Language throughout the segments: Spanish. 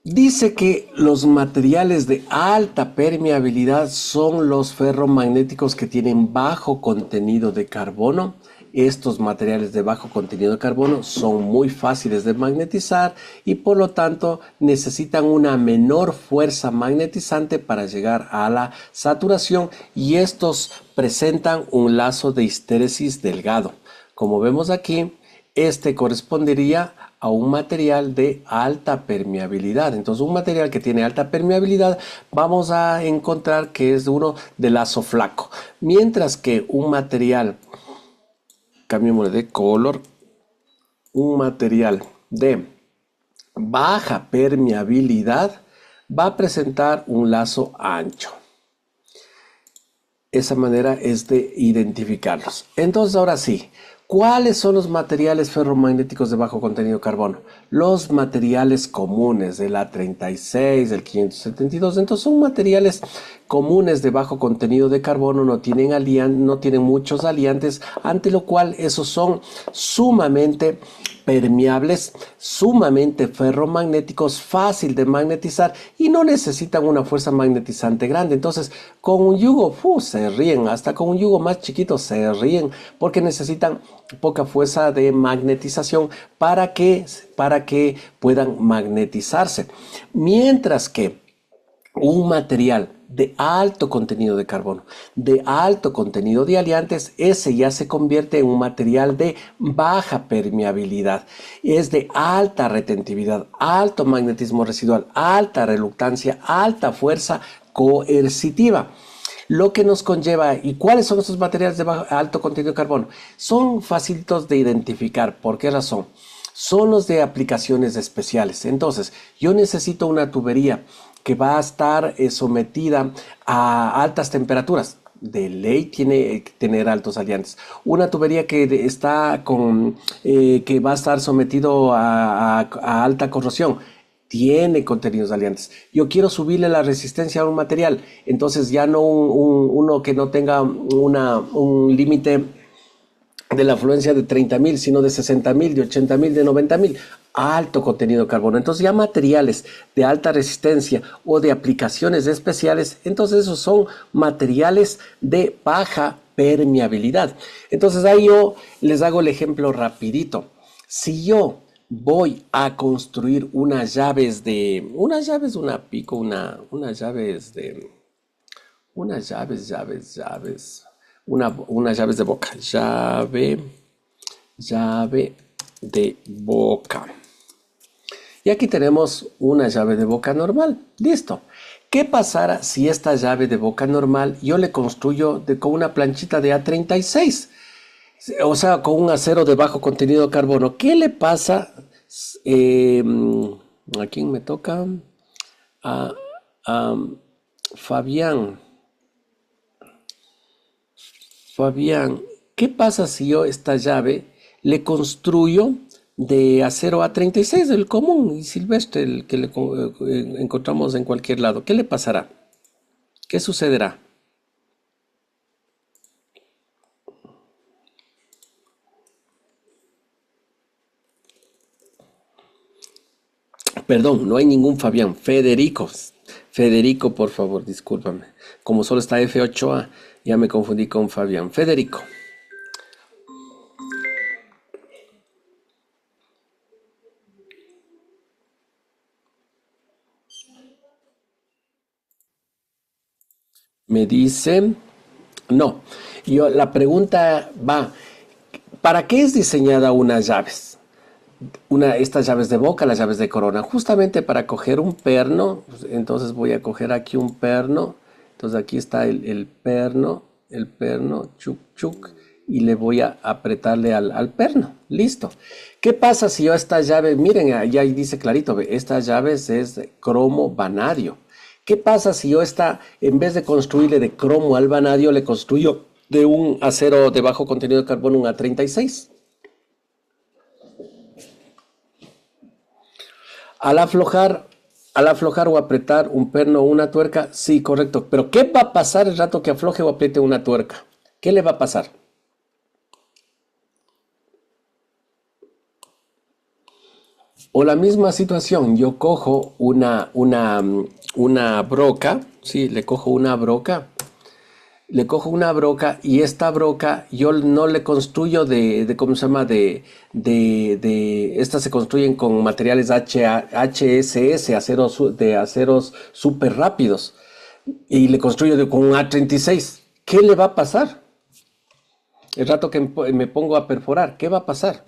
Dice que los materiales de alta permeabilidad son los ferromagnéticos que tienen bajo contenido de carbono. Estos materiales de bajo contenido de carbono son muy fáciles de magnetizar y por lo tanto necesitan una menor fuerza magnetizante para llegar a la saturación, y estos presentan un lazo de histéresis delgado. Como vemos aquí, este correspondería a un material de alta permeabilidad. Entonces, un material que tiene alta permeabilidad vamos a encontrar que es uno de lazo flaco. Mientras que un material, cambiémosle de color, un material de baja permeabilidad va a presentar un lazo ancho. Esa manera es de identificarlos. Entonces, ahora sí, ¿cuáles son los materiales ferromagnéticos de bajo contenido de carbono? Los materiales comunes del A36, del 572. Entonces, son materiales comunes de bajo contenido de carbono, no tienen muchos aliantes, ante lo cual esos son sumamente permeables, sumamente ferromagnéticos, fácil de magnetizar y no necesitan una fuerza magnetizante grande. Entonces, con un yugo se ríen, hasta con un yugo más chiquito se ríen, porque necesitan poca fuerza de magnetización para que puedan magnetizarse. Mientras que un material de alto contenido de carbono, de alto contenido de aliantes, ese ya se convierte en un material de baja permeabilidad. Es de alta retentividad, alto magnetismo residual, alta reluctancia, alta fuerza coercitiva. Lo que nos conlleva, ¿y cuáles son estos materiales de alto contenido de carbono? Son facilitos de identificar. ¿Por qué razón? Son los de aplicaciones especiales. Entonces, yo necesito una tubería que va a estar sometida a altas temperaturas. De ley tiene que tener altos aliantes. Una tubería que va a estar sometido a alta corrosión tiene contenidos aliantes. Yo quiero subirle la resistencia a un material, entonces ya no uno que no tenga un límite de la afluencia de 30.000, sino de 60.000, de 80.000, de 90.000. Alto contenido de carbono. Entonces ya materiales de alta resistencia o de aplicaciones especiales, entonces esos son materiales de baja permeabilidad. Entonces ahí yo les hago el ejemplo rapidito. Si yo voy a construir unas llaves de boca, llave de boca. Y aquí tenemos una llave de boca normal. Listo. ¿Qué pasará si esta llave de boca normal yo le construyo con una planchita de A36? O sea, con un acero de bajo contenido de carbono. ¿Qué le pasa? Eh, ¿A quién me toca? A Fabián. Fabián, ¿qué pasa si yo esta llave le construyo de acero A36, el común y silvestre, el que encontramos en cualquier lado? ¿Qué le pasará? ¿Qué sucederá? Perdón, no hay ningún Fabián. Federico. Federico, por favor, discúlpame. Como solo está F8A, ya me confundí con Fabián. Federico. Me dice, no. La pregunta va, ¿para qué es diseñada unas llaves? Estas llaves de boca, las llaves de corona, justamente para coger un perno. Entonces voy a coger aquí un perno. Entonces aquí está el perno, chuc, chuc, y le voy a apretarle al perno. Listo. ¿Qué pasa si yo esta llave, miren, allá dice clarito, estas llaves es de cromo vanadio? ¿Qué pasa si yo en vez de construirle de cromo al vanadio, le construyo de un acero de bajo contenido de carbono, un A36? Al aflojar, al aflojar o apretar un perno o una tuerca, sí, correcto. Pero ¿qué va a pasar el rato que afloje o apriete una tuerca? ¿Qué le va a pasar? O la misma situación, yo cojo una broca, sí, le cojo una broca y esta broca yo no le construyo ¿cómo se llama? Estas se construyen con materiales HSS, de aceros súper rápidos, y le construyo con un A36. ¿Qué le va a pasar? El rato que me pongo a perforar, ¿qué va a pasar?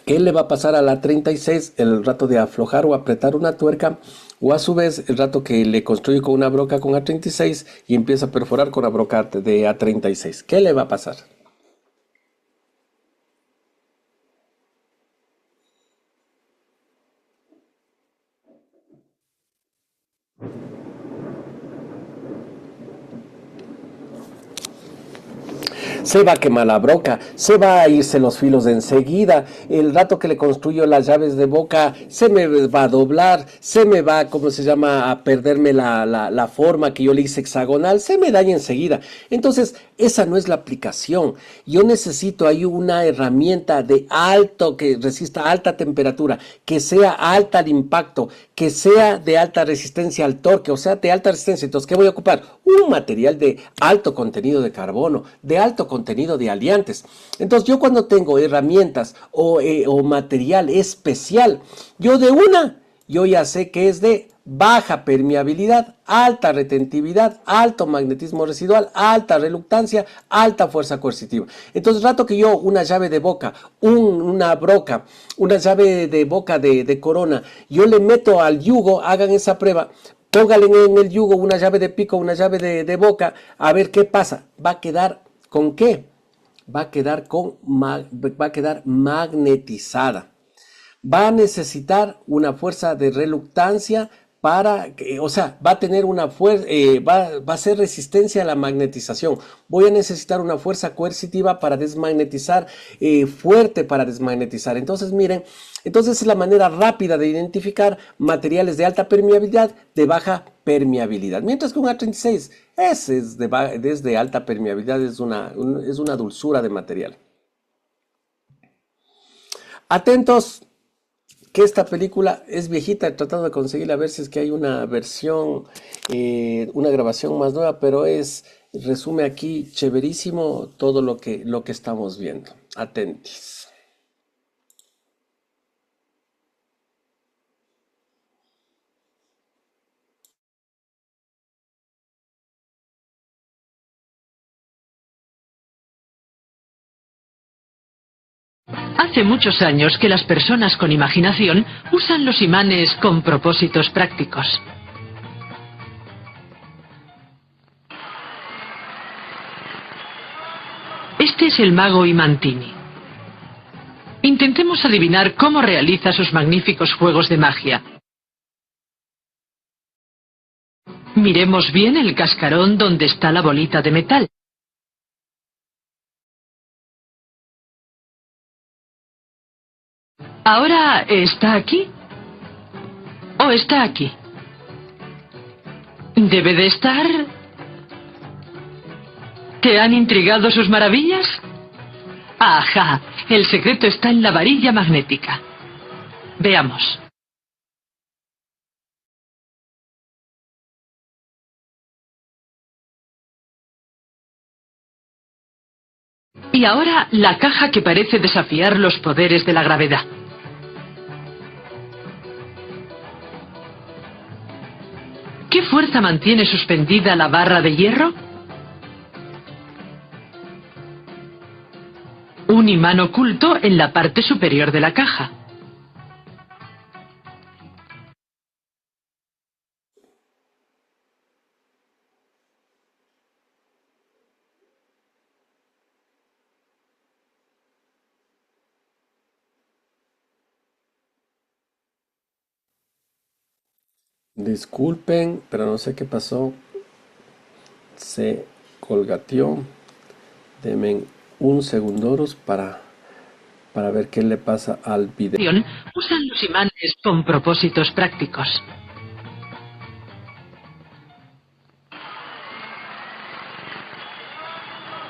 ¿Qué le va a pasar a la 36 el rato de aflojar o apretar una tuerca? O a su vez, el rato que le construye con una broca con A36 y empieza a perforar con la broca de A36. ¿Qué le va a pasar? Se va a quemar la broca, se va a irse los filos de enseguida, el rato que le construyo las llaves de boca se me va a doblar, se me va, ¿cómo se llama?, a perderme la forma que yo le hice hexagonal, se me daña enseguida. Entonces, esa no es la aplicación. Yo necesito ahí una herramienta de alto, que resista alta temperatura, que sea alta al impacto, que sea de alta resistencia al torque, o sea, de alta resistencia. Entonces, ¿qué voy a ocupar? Un material de alto contenido de carbono, de alto contenido de aliantes. Entonces, yo cuando tengo herramientas o material especial, yo ya sé que es de baja permeabilidad, alta retentividad, alto magnetismo residual, alta reluctancia, alta fuerza coercitiva. Entonces, rato que yo una llave de boca, una broca, una llave de boca de corona, yo le meto al yugo, hagan esa prueba, póngale en el yugo una llave de pico, una llave de boca, a ver qué pasa. ¿Va a quedar con qué? Va a quedar magnetizada. Va a necesitar una fuerza de reluctancia o sea, va a tener una fuerza, va a ser resistencia a la magnetización. Voy a necesitar una fuerza coercitiva para desmagnetizar, fuerte para desmagnetizar. Entonces, miren, entonces es la manera rápida de identificar materiales de alta permeabilidad, de baja permeabilidad. Mientras que un A36 es de alta permeabilidad, es una dulzura de material. Atentos, que esta película es viejita, he tratado de conseguirla a ver si es que hay una versión, una grabación más nueva, pero resume aquí chéverísimo todo lo que estamos viendo. Atentis. Hace muchos años que las personas con imaginación usan los imanes con propósitos prácticos. Este es el mago Imantini. Intentemos adivinar cómo realiza sus magníficos juegos de magia. Miremos bien el cascarón donde está la bolita de metal. ¿Ahora está aquí? ¿O está aquí? ¿Debe de estar? ¿Te han intrigado sus maravillas? ¡Ajá! El secreto está en la varilla magnética. Veamos. Y ahora la caja que parece desafiar los poderes de la gravedad. ¿Qué fuerza mantiene suspendida la barra de hierro? Un imán oculto en la parte superior de la caja. Disculpen, pero no sé qué pasó. Se colgateó. Denme un segundoros para ver qué le pasa al video. Usan los imanes con propósitos prácticos.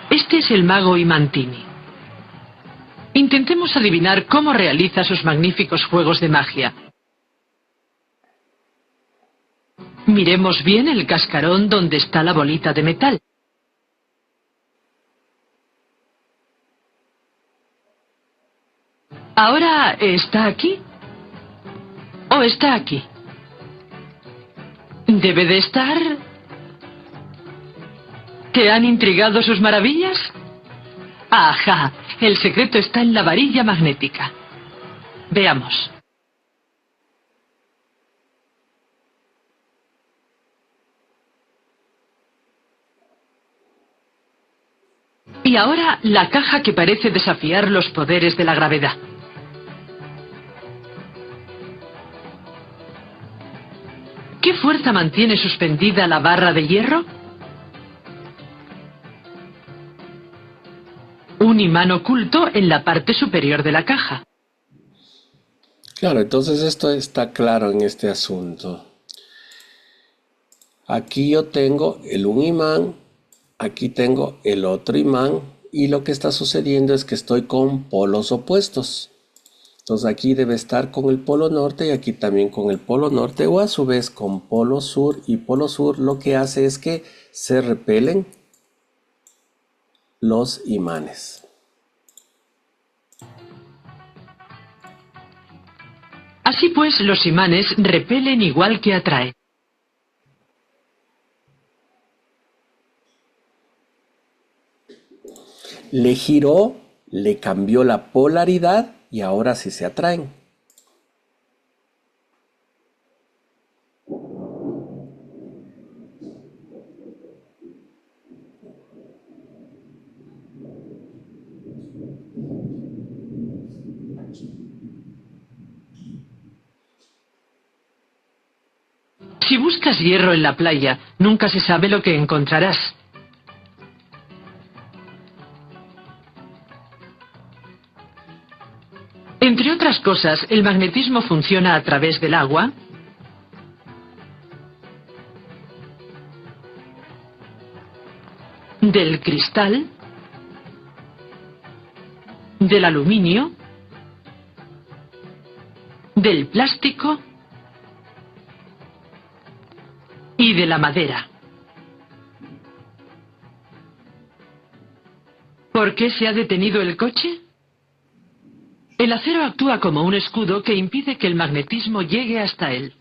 Este es el mago Imantini. Intentemos adivinar cómo realiza sus magníficos juegos de magia. Miremos bien el cascarón donde está la bolita de metal. ¿Ahora está aquí? ¿O está aquí? ¿Debe de estar? ¿Te han intrigado sus maravillas? ¡Ajá! El secreto está en la varilla magnética. Veamos. Y ahora la caja que parece desafiar los poderes de la gravedad. ¿Qué fuerza mantiene suspendida la barra de hierro? Un imán oculto en la parte superior de la caja. Claro, entonces esto está claro en este asunto. Aquí yo tengo un imán, aquí tengo el otro imán y lo que está sucediendo es que estoy con polos opuestos. Entonces aquí debe estar con el polo norte y aquí también con el polo norte o a su vez con polo sur y polo sur. Lo que hace es que se repelen los imanes. Así pues, los imanes repelen igual que atraen. Le giró, le cambió la polaridad y ahora sí se atraen. Si buscas hierro en la playa, nunca se sabe lo que encontrarás. Entre otras cosas, el magnetismo funciona a través del agua, del cristal, del aluminio, del plástico y de la madera. ¿Por qué se ha detenido el coche? El acero actúa como un escudo que impide que el magnetismo llegue hasta él.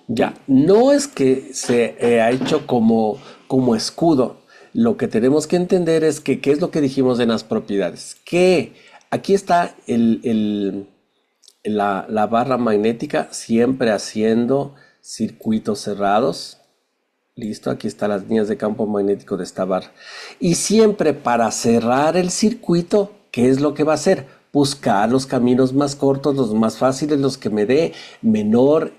Ya, no es que se ha hecho como escudo. Lo que tenemos que entender es que, ¿qué es lo que dijimos en las propiedades? Que aquí está la barra magnética siempre haciendo circuitos cerrados. Listo, aquí están las líneas de campo magnético de esta barra. Y siempre para cerrar el circuito, ¿qué es lo que va a hacer? Buscar los caminos más cortos, los más fáciles, los que me dé menor,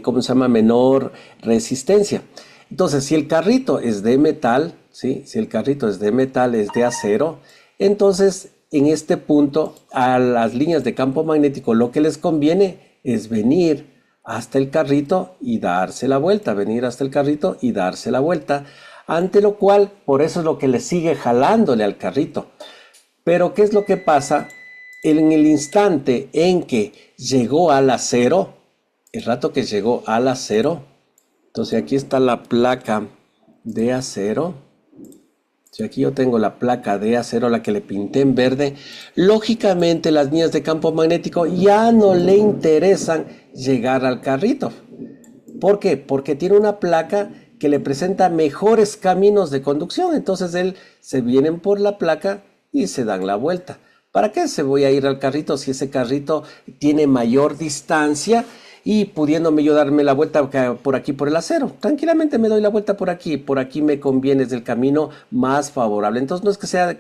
¿cómo se llama? Menor resistencia. Entonces, si el carrito es de metal, ¿sí? Si el carrito es de metal, es de acero, entonces en este punto a las líneas de campo magnético lo que les conviene es venir hasta el carrito y darse la vuelta, venir hasta el carrito y darse la vuelta, ante lo cual, por eso es lo que le sigue jalándole al carrito. Pero ¿qué es lo que pasa? En el instante en que llegó al acero, el rato que llegó al acero, entonces aquí está la placa de acero. Si aquí yo tengo la placa de acero, la que le pinté en verde, lógicamente las líneas de campo magnético ya no le interesan llegar al carrito. ¿Por qué? Porque tiene una placa que le presenta mejores caminos de conducción. Entonces él se vienen por la placa y se dan la vuelta. ¿Para qué se voy a ir al carrito si ese carrito tiene mayor distancia y pudiéndome yo darme la vuelta por aquí por el acero? Tranquilamente me doy la vuelta por aquí me conviene, es el camino más favorable. Entonces no es que sea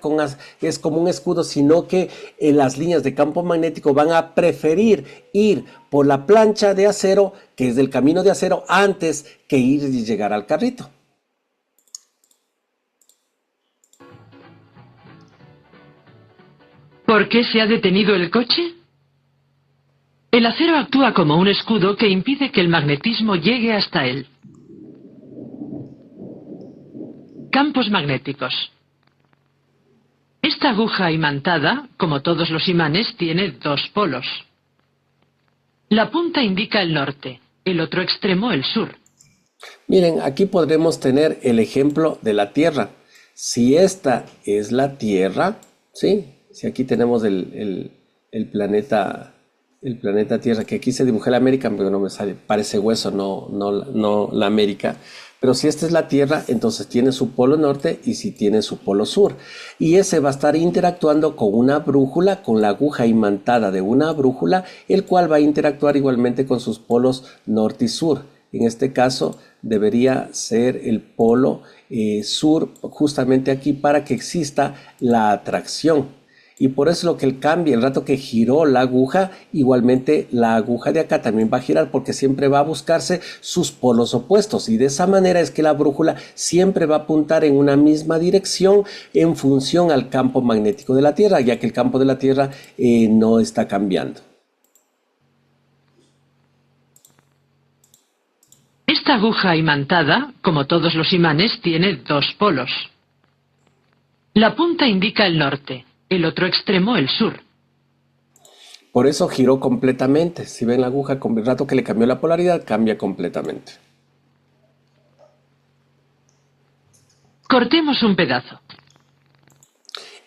es como un escudo, sino que las líneas de campo magnético van a preferir ir por la plancha de acero, que es del camino de acero, antes que ir y llegar al carrito. ¿Por qué se ha detenido el coche? El acero actúa como un escudo que impide que el magnetismo llegue hasta él. Campos magnéticos. Esta aguja imantada, como todos los imanes, tiene dos polos. La punta indica el norte, el otro extremo el sur. Miren, aquí podremos tener el ejemplo de la Tierra. Si esta es la Tierra, ¿sí? Si aquí tenemos el planeta Tierra, que aquí se dibujó la América, pero no me sale, parece hueso, no la América. Pero si esta es la Tierra, entonces tiene su polo norte y si tiene su polo sur. Y ese va a estar interactuando con una brújula, con la aguja imantada de una brújula, el cual va a interactuar igualmente con sus polos norte y sur. En este caso debería ser el polo sur justamente aquí para que exista la atracción. Y por eso lo que él cambia, el rato que giró la aguja, igualmente la aguja de acá también va a girar porque siempre va a buscarse sus polos opuestos. Y de esa manera es que la brújula siempre va a apuntar en una misma dirección en función al campo magnético de la Tierra, ya que el campo de la Tierra no está cambiando. Esta aguja imantada, como todos los imanes, tiene dos polos. La punta indica el norte, el otro extremo el sur. Por eso giró completamente. Si ven la aguja, con el rato que le cambió la polaridad, cambia completamente. Cortemos un pedazo.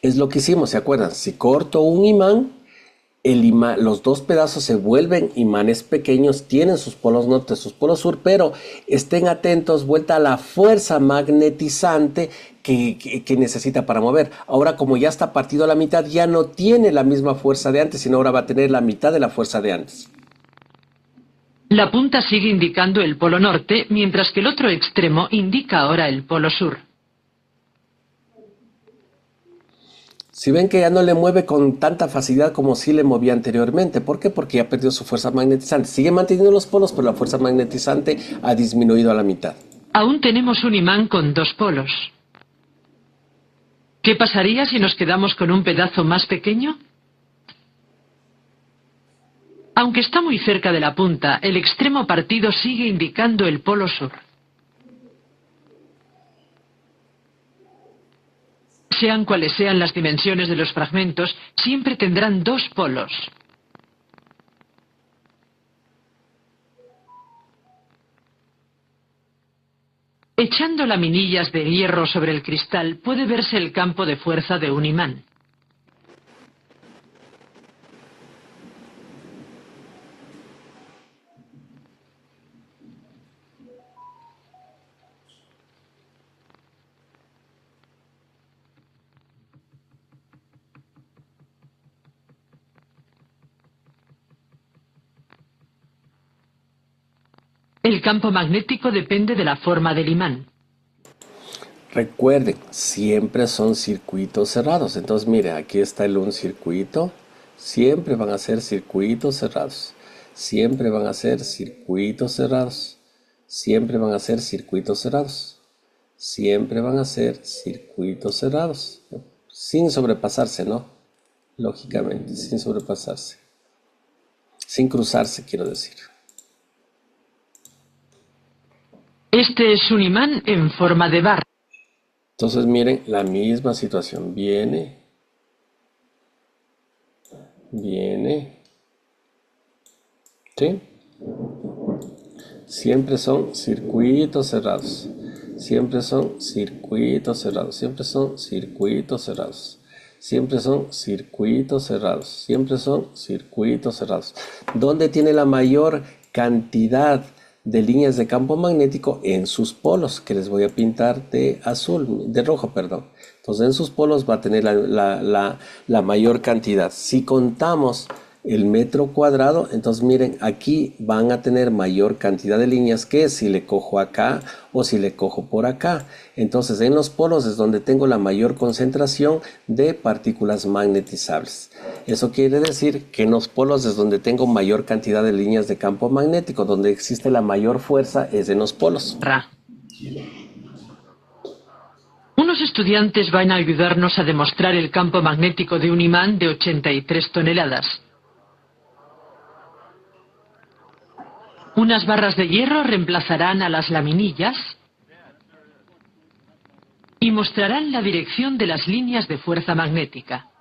Es lo que hicimos, ¿se acuerdan? Si corto un imán, los dos pedazos se vuelven imanes pequeños, tienen sus polos norte, sus polos sur, pero estén atentos, vuelta a la fuerza magnetizante que necesita para mover. Ahora, como ya está partido a la mitad, ya no tiene la misma fuerza de antes, sino ahora va a tener la mitad de la fuerza de antes. La punta sigue indicando el polo norte, mientras que el otro extremo indica ahora el polo sur. Si ven que ya no le mueve con tanta facilidad como sí le movía anteriormente. ¿Por qué? Porque ya perdió su fuerza magnetizante. Sigue manteniendo los polos, pero la fuerza magnetizante ha disminuido a la mitad. Aún tenemos un imán con dos polos. ¿Qué pasaría si nos quedamos con un pedazo más pequeño? Aunque está muy cerca de la punta, el extremo partido sigue indicando el polo sur. Sean cuales sean las dimensiones de los fragmentos, siempre tendrán dos polos. Echando laminillas de hierro sobre el cristal puede verse el campo de fuerza de un imán. El campo magnético depende de la forma del imán. Recuerden, siempre son circuitos cerrados. Entonces, mire, aquí está un circuito. Siempre van a ser circuitos cerrados. Siempre van a ser circuitos cerrados. Siempre van a ser circuitos cerrados. Siempre van a ser circuitos cerrados. Sin sobrepasarse, ¿no? Lógicamente, sin sobrepasarse. Sin cruzarse, quiero decir. Este es un imán en forma de barra. Entonces miren, la misma situación. Viene. ¿Sí? Siempre son circuitos cerrados. Siempre son circuitos cerrados. Siempre son circuitos cerrados. Siempre son circuitos cerrados. Siempre son circuitos cerrados. ¿Dónde tiene la mayor cantidad de líneas de campo magnético? En sus polos, que les voy a pintar de azul, de rojo, perdón. Entonces en sus polos va a tener la mayor cantidad. Si contamos el metro cuadrado, entonces miren, aquí van a tener mayor cantidad de líneas que si le cojo acá o si le cojo por acá. Entonces en los polos es donde tengo la mayor concentración de partículas magnetizables. Eso quiere decir que en los polos es donde tengo mayor cantidad de líneas de campo magnético, donde existe la mayor fuerza es en los polos. Uno Unos estudiantes van a ayudarnos a demostrar el campo magnético de un imán de 83 toneladas. Unas barras de hierro reemplazarán a las laminillas y mostrarán la dirección de las líneas de fuerza magnética.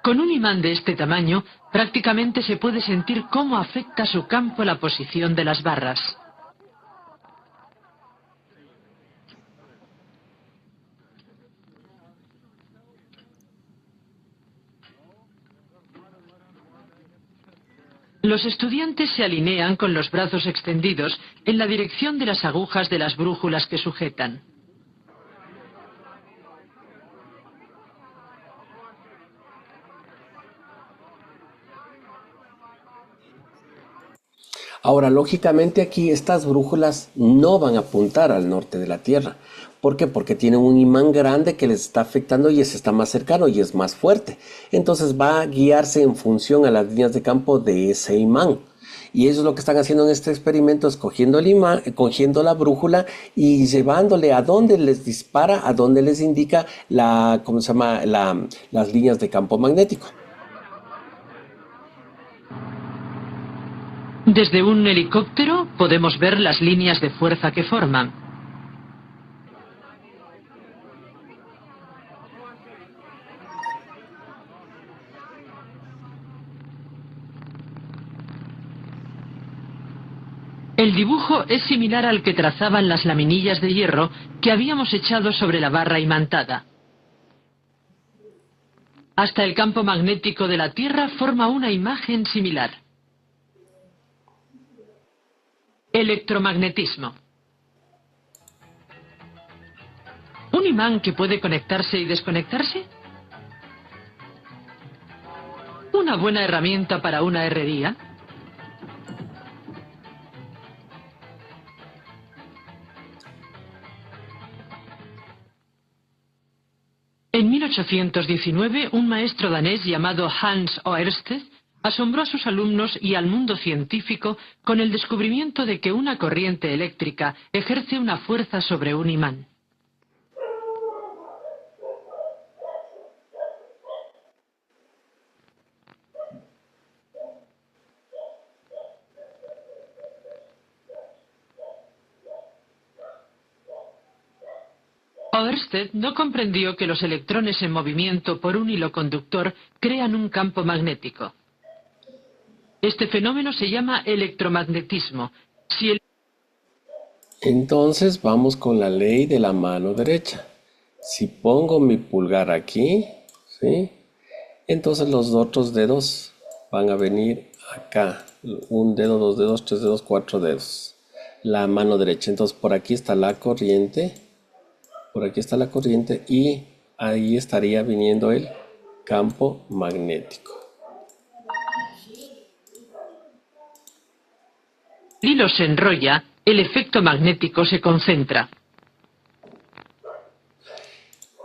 Con un imán de este tamaño, prácticamente se puede sentir cómo afecta su campo la posición de las barras. Los estudiantes se alinean con los brazos extendidos en la dirección de las agujas de las brújulas que sujetan. Ahora, lógicamente aquí estas brújulas no van a apuntar al norte de la Tierra. ¿Por qué? Porque tienen un imán grande que les está afectando y ese está más cercano y es más fuerte. Entonces va a guiarse en función a las líneas de campo de ese imán. Y eso es lo que están haciendo en este experimento, es cogiendo el imán, cogiendo la brújula y llevándole a donde les dispara, a donde les indica ¿cómo se llama? Las líneas de campo magnético. Desde un helicóptero podemos ver las líneas de fuerza que forman. El dibujo es similar al que trazaban las laminillas de hierro que habíamos echado sobre la barra imantada. Hasta el campo magnético de la Tierra forma una imagen similar. Electromagnetismo. ¿Un imán que puede conectarse y desconectarse? ¿Una buena herramienta para una herrería? En 1819, un maestro danés llamado Hans Ørsted asombró a sus alumnos y al mundo científico con el descubrimiento de que una corriente eléctrica ejerce una fuerza sobre un imán. Ørsted no comprendió que los electrones en movimiento por un hilo conductor crean un campo magnético. Este fenómeno se llama electromagnetismo. Entonces vamos con la ley de la mano derecha. Si pongo mi pulgar aquí, ¿sí? Entonces los otros dedos van a venir acá. Un dedo, dos dedos, tres dedos, cuatro dedos. La mano derecha. Entonces por aquí está la corriente. Por aquí está la corriente y ahí estaría viniendo el campo magnético. El hilo se enrolla, el efecto magnético se concentra.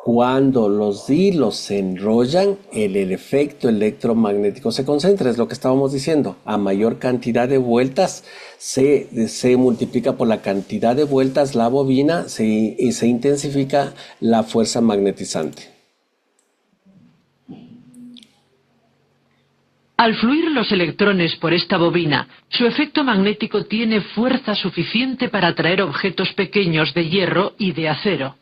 Cuando los hilos se enrollan, el efecto electromagnético se concentra, es lo que estábamos diciendo. A mayor cantidad de vueltas se multiplica por la cantidad de vueltas la bobina y se intensifica la fuerza magnetizante. Al fluir los electrones por esta bobina, su efecto magnético tiene fuerza suficiente para atraer objetos pequeños de hierro y de acero.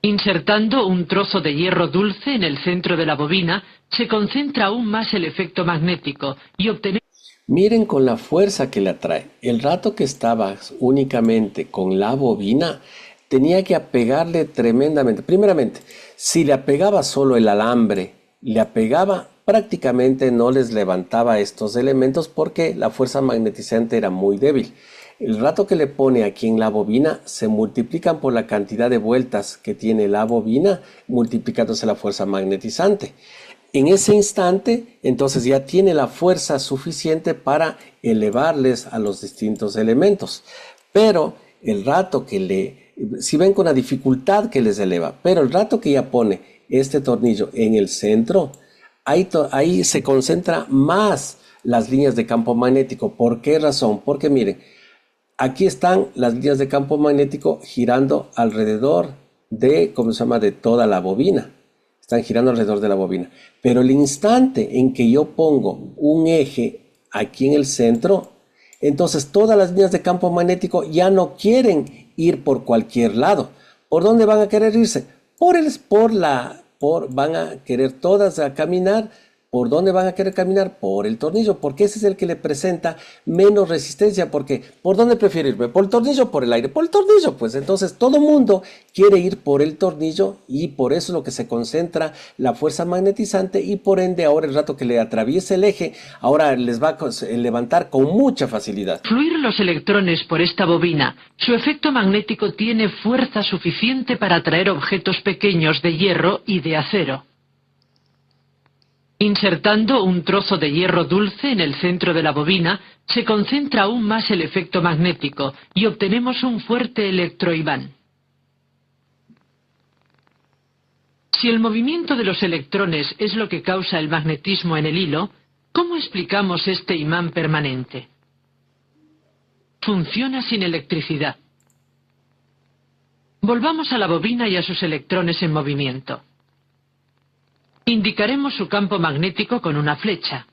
Insertando un trozo de hierro dulce en el centro de la bobina, se concentra aún más el efecto magnético y obtenemos... Miren con la fuerza que le atrae. El rato que estabas únicamente con la bobina, tenía que apegarle tremendamente. Primeramente, si le apegaba solo el alambre, le apegaba, prácticamente no les levantaba estos elementos porque la fuerza magnetizante era muy débil. El rato que le pone aquí en la bobina se multiplican por la cantidad de vueltas que tiene la bobina, multiplicándose la fuerza magnetizante. En ese instante, entonces ya tiene la fuerza suficiente para elevarles a los distintos elementos. Pero el rato que Si ven con la dificultad que les eleva, pero el rato que ya pone este tornillo en el centro, ahí se concentra más las líneas de campo magnético. ¿Por qué razón? Porque miren, aquí están las líneas de campo magnético girando alrededor de, ¿cómo se llama?, de toda la bobina. Están girando alrededor de la bobina. Pero el instante en que yo pongo un eje aquí en el centro, entonces todas las líneas de campo magnético ya no quieren ir por cualquier lado. ¿Por dónde van a querer irse? Van a querer todas a caminar. ¿Por dónde van a querer caminar? Por el tornillo, porque ese es el que le presenta menos resistencia. Porque, ¿por dónde prefiere irme? ¿Por el tornillo o por el aire? Por el tornillo, pues. Entonces, todo mundo quiere ir por el tornillo y por eso es lo que se concentra la fuerza magnetizante y por ende, ahora el rato que le atraviese el eje, ahora les va a levantar con mucha facilidad. Fluir los electrones por esta bobina, su efecto magnético tiene fuerza suficiente para atraer objetos pequeños de hierro y de acero. Insertando un trozo de hierro dulce en el centro de la bobina, se concentra aún más el efecto magnético y obtenemos un fuerte electroimán. Si el movimiento de los electrones es lo que causa el magnetismo en el hilo, ¿cómo explicamos este imán permanente? Funciona sin electricidad. Volvamos a la bobina y a sus electrones en movimiento. Indicaremos su campo magnético con una flecha.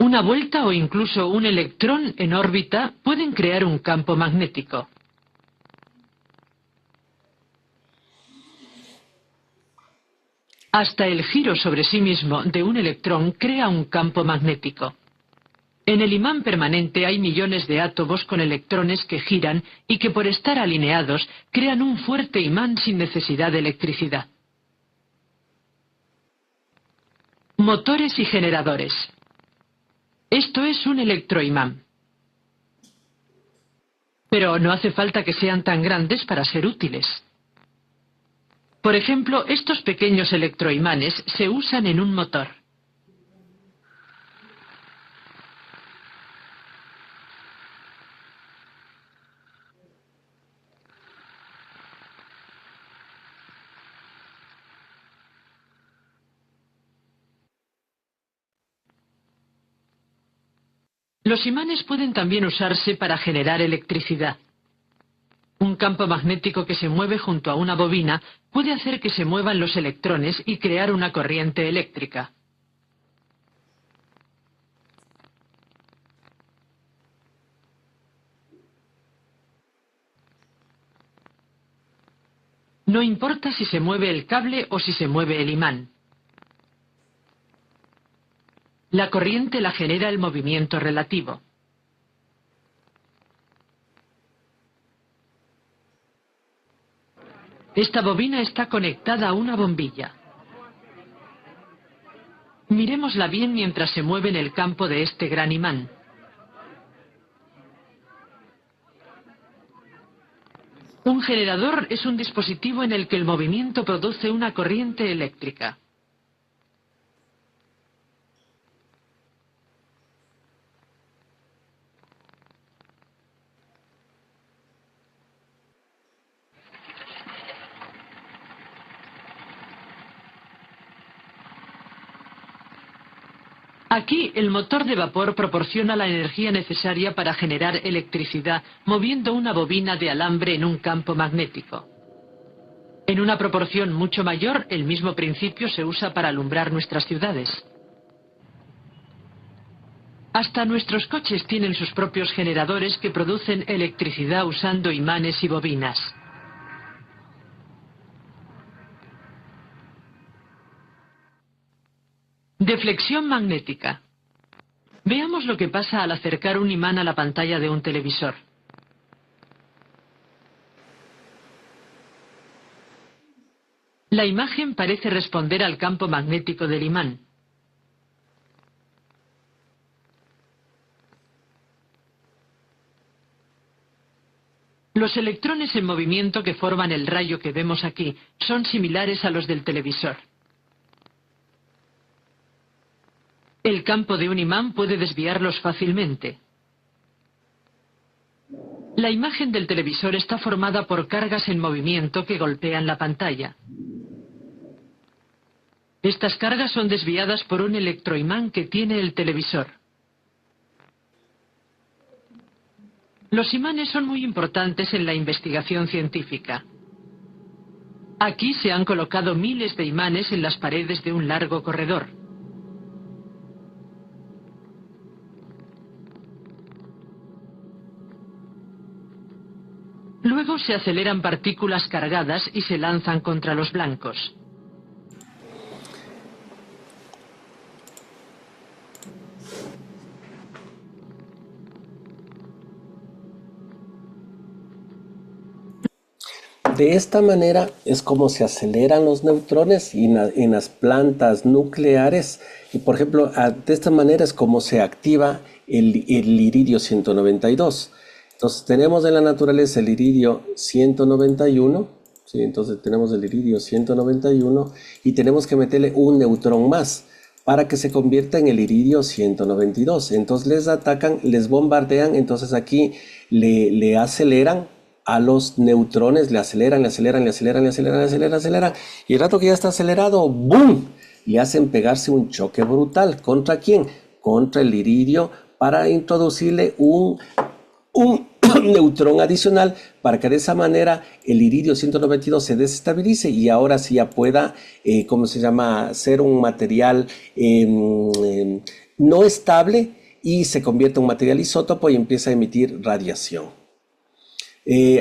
Una vuelta o incluso un electrón en órbita pueden crear un campo magnético. Hasta el giro sobre sí mismo de un electrón crea un campo magnético. En el imán permanente hay millones de átomos con electrones que giran y que por estar alineados crean un fuerte imán sin necesidad de electricidad. Motores y generadores. Esto es un electroimán. Pero no hace falta que sean tan grandes para ser útiles. Por ejemplo, estos pequeños electroimanes se usan en un motor. Los imanes pueden también usarse para generar electricidad. Un campo magnético que se mueve junto a una bobina puede hacer que se muevan los electrones y crear una corriente eléctrica. No importa si se mueve el cable o si se mueve el imán. La corriente la genera el movimiento relativo. Esta bobina está conectada a una bombilla. Miremosla bien mientras se mueve en el campo de este gran imán. Un generador es un dispositivo en el que el movimiento produce una corriente eléctrica. Aquí, el motor de vapor proporciona la energía necesaria para generar electricidad, moviendo una bobina de alambre en un campo magnético. En una proporción mucho mayor, el mismo principio se usa para alumbrar nuestras ciudades. Hasta nuestros coches tienen sus propios generadores que producen electricidad usando imanes y bobinas. Deflexión magnética. Veamos lo que pasa al acercar un imán a la pantalla de un televisor. La imagen parece responder al campo magnético del imán. Los electrones en movimiento que forman el rayo que vemos aquí son similares a los del televisor. El campo de un imán puede desviarlos fácilmente. La imagen del televisor está formada por cargas en movimiento que golpean la pantalla. Estas cargas son desviadas por un electroimán que tiene el televisor. Los imanes son muy importantes en la investigación científica. Aquí se han colocado miles de imanes en las paredes de un largo corredor. Luego se aceleran partículas cargadas y se lanzan contra los blancos. De esta manera es como se aceleran los neutrones en las plantas nucleares. Y por ejemplo, de esta manera es como se activa el iridio 192. Entonces tenemos en la naturaleza el iridio 191. ¿Sí? Entonces tenemos el iridio 191 y tenemos que meterle un neutrón más para que se convierta en el iridio 192. Entonces les atacan, les bombardean, entonces aquí le aceleran a los neutrones, le aceleran. Y el rato que ya está acelerado, ¡boom!, le hacen pegarse un choque brutal. ¿Contra quién? Contra el iridio, para introducirle un neutrón adicional, para que de esa manera el iridio 192 se desestabilice y ahora sí ya pueda, ser un material no estable y se convierte en un material isótopo y empieza a emitir radiación.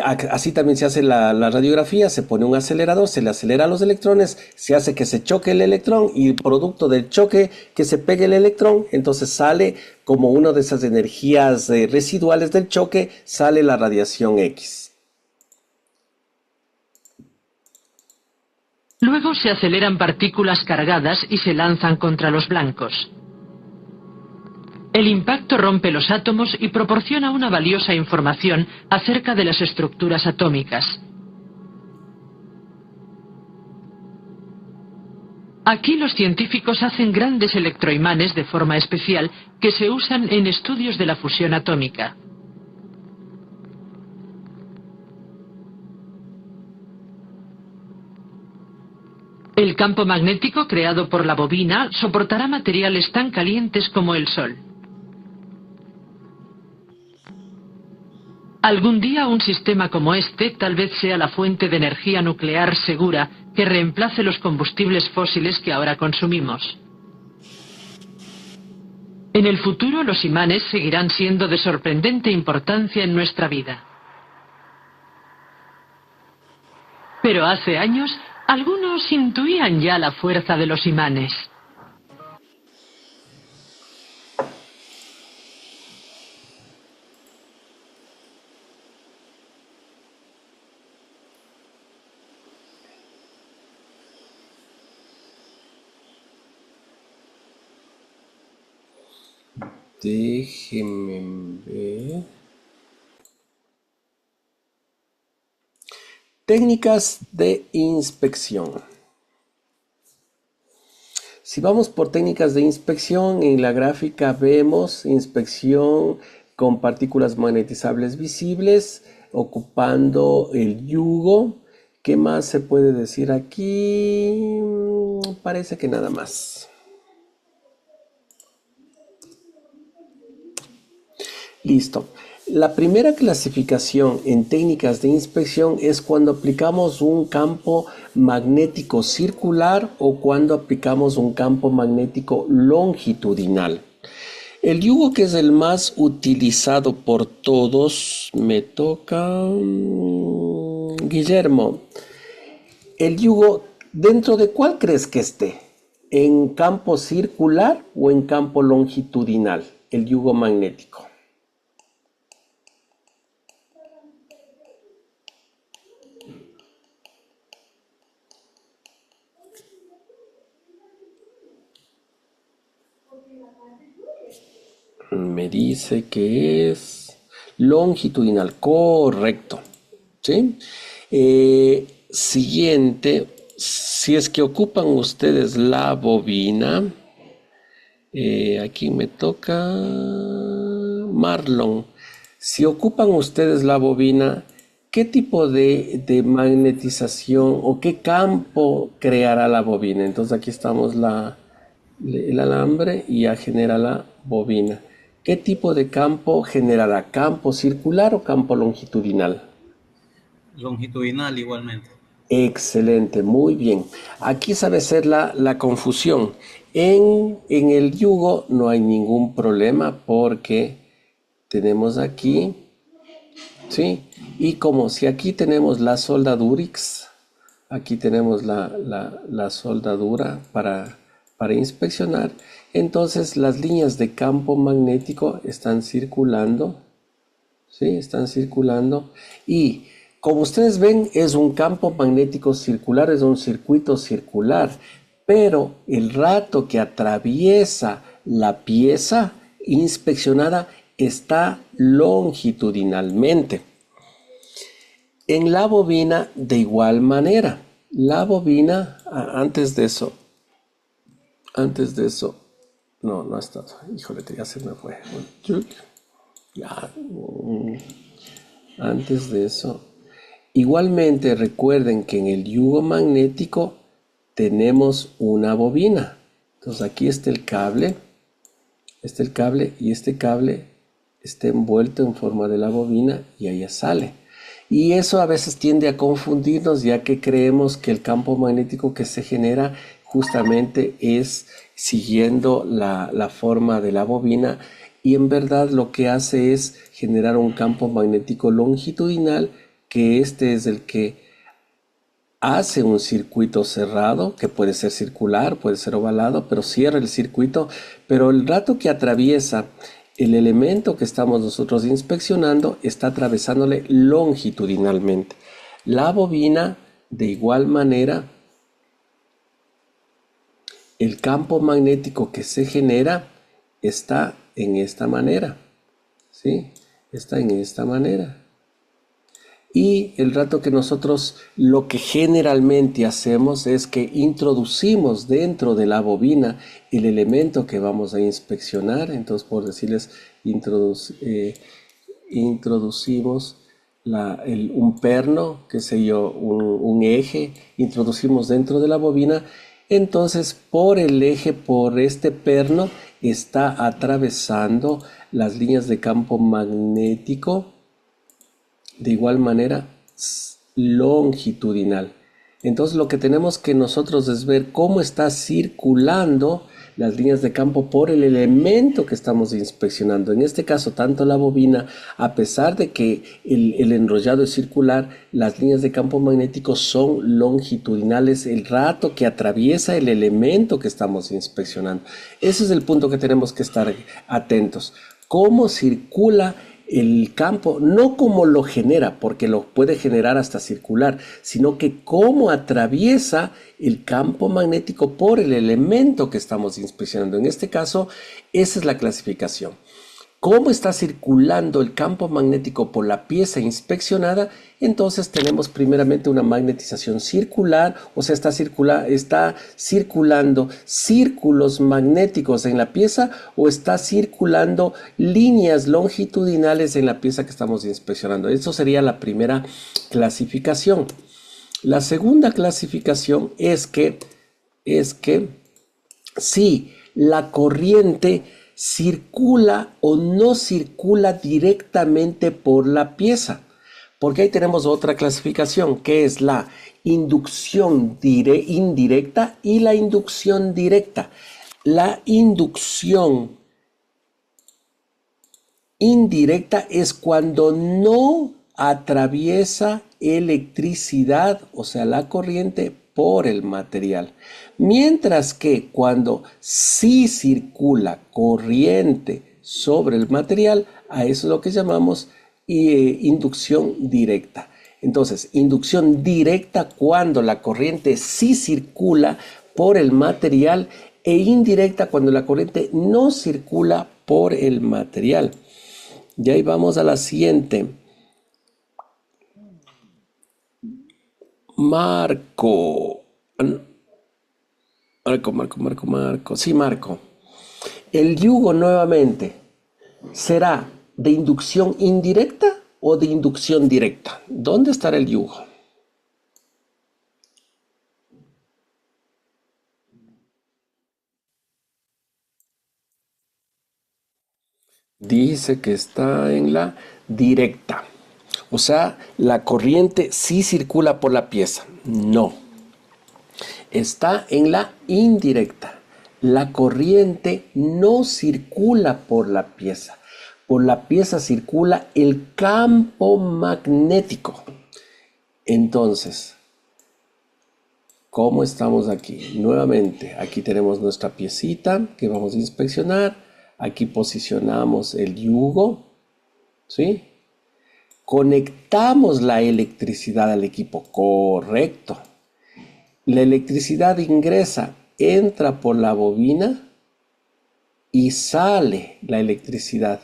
Así también se hace la radiografía, se pone un acelerador, se le acelera a los electrones, se hace que se choque el electrón y producto del choque que se pegue el electrón, entonces sale como una de esas energías residuales del choque, sale la radiación X. Luego se aceleran partículas cargadas y se lanzan contra los blancos. El impacto rompe los átomos y proporciona una valiosa información acerca de las estructuras atómicas. Aquí los científicos hacen grandes electroimanes de forma especial que se usan en estudios de la fusión atómica. El campo magnético creado por la bobina soportará materiales tan calientes como el Sol. Algún día un sistema como este tal vez sea la fuente de energía nuclear segura que reemplace los combustibles fósiles que ahora consumimos. En el futuro los imanes seguirán siendo de sorprendente importancia en nuestra vida. Pero hace años, algunos intuían ya la fuerza de los imanes. Déjenme ver. Técnicas de inspección. Si vamos por técnicas de inspección, en la gráfica vemos inspección con partículas magnetizables visibles, ocupando el yugo. ¿Qué más se puede decir aquí? Parece que nada más. Listo. La primera clasificación en técnicas de inspección es cuando aplicamos un campo magnético circular o cuando aplicamos un campo magnético longitudinal. El yugo, que es el más utilizado por todos, me toca Guillermo. El yugo, ¿dentro de cuál crees que esté? ¿En campo circular o en campo longitudinal? El yugo magnético. Me dice que es longitudinal, correcto. ¿Sí? Siguiente, si es que ocupan ustedes la bobina, aquí me toca Marlon. Si ocupan ustedes la bobina, ¿qué tipo de magnetización o qué campo creará la bobina? Entonces aquí estamos el alambre y ya genera la bobina. ¿Qué tipo de campo generará? ¿Campo circular o campo longitudinal? Longitudinal igualmente. Excelente, muy bien. Aquí sabe ser la confusión. En el yugo no hay ningún problema porque tenemos aquí, ¿sí? Y como si aquí tenemos la soldadurix, aquí tenemos la soldadura para inspeccionar, entonces las líneas de campo magnético están circulando, ¿sí? Están circulando y como ustedes ven es un campo magnético circular, es un circuito circular, pero el rato que atraviesa la pieza inspeccionada está longitudinalmente. En la bobina de igual manera, la bobina, antes de eso, no ha estado, híjole, ya se me fue. Ya, antes de eso, igualmente recuerden que en el yugo magnético tenemos una bobina. Entonces aquí está el cable y este cable está envuelto en forma de la bobina y allá sale. Y eso a veces tiende a confundirnos ya que creemos que el campo magnético que se genera justamente es siguiendo la forma de la bobina y en verdad lo que hace es generar un campo magnético longitudinal que este es el que hace un circuito cerrado, que puede ser circular, puede ser ovalado, pero cierra el circuito, pero el rato que atraviesa el elemento que estamos nosotros inspeccionando, está atravesándole longitudinalmente. La bobina, de igual manera, el campo magnético que se genera está en esta manera, ¿sí? Está en esta manera. Y el rato que nosotros lo que generalmente hacemos es que introducimos dentro de la bobina el elemento que vamos a inspeccionar. Entonces, por decirles, introducimos un perno, qué sé yo, un eje, introducimos dentro de la bobina. Entonces, por el eje, por este perno, está atravesando las líneas de campo magnético de igual manera longitudinal. Entonces lo que tenemos que nosotros es ver cómo está circulando las líneas de campo por el elemento que estamos inspeccionando. En este caso, tanto la bobina, a pesar de que el enrollado es circular, las líneas de campo magnético son longitudinales el rato que atraviesa el elemento que estamos inspeccionando. Ese es el punto que tenemos que estar atentos. ¿Cómo circula el campo? No como lo genera, porque lo puede generar hasta circular, sino que cómo atraviesa el campo magnético por el elemento que estamos inspeccionando. En este caso, esa es la clasificación. ¿Cómo está circulando el campo magnético por la pieza inspeccionada? Entonces tenemos primeramente una magnetización circular, o sea, está circulando círculos magnéticos en la pieza o está circulando líneas longitudinales en la pieza que estamos inspeccionando. Eso sería la primera clasificación. La segunda clasificación es que si la corriente circula o no circula directamente por la pieza. Porque ahí tenemos otra clasificación que es la inducción indirecta y la inducción directa. La inducción indirecta es cuando no atraviesa electricidad, o sea, la corriente por el material. Mientras que cuando sí circula corriente sobre el material, a eso es lo que llamamos inducción directa. Entonces, inducción directa cuando la corriente sí circula por el material e indirecta cuando la corriente no circula por el material. Y ahí vamos a la siguiente. Marco. Sí, Marco. El yugo nuevamente será ¿De inducción indirecta o de inducción directa? ¿Dónde estará el yugo? Dice que está en la directa. O sea, la corriente sí circula por la pieza. No. Está en la indirecta. La corriente no circula por la pieza. Por la pieza circula el campo magnético. Entonces, ¿cómo estamos aquí? Nuevamente, aquí tenemos nuestra piecita que vamos a inspeccionar. Aquí posicionamos el yugo, ¿sí? Conectamos la electricidad al equipo, correcto. La electricidad ingresa, entra por la bobina y sale la electricidad.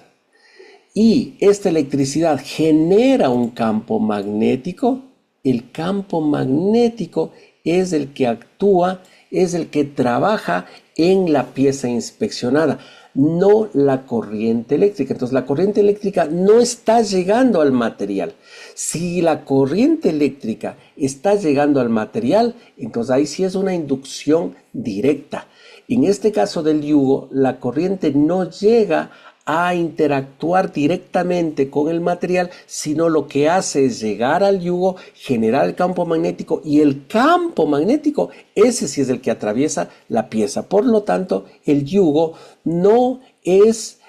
Y esta electricidad genera un campo magnético. El campo magnético es el que actúa, es el que trabaja en la pieza inspeccionada, no la corriente eléctrica. Entonces la corriente eléctrica no está llegando al material. Si la corriente eléctrica está llegando al material, entonces ahí sí es una inducción directa. En este caso del yugo, la corriente no llega a interactuar directamente con el material, sino lo que hace es llegar al yugo, generar el campo magnético, y el campo magnético, ese sí es el que atraviesa la pieza. Por lo tanto, el yugo no es,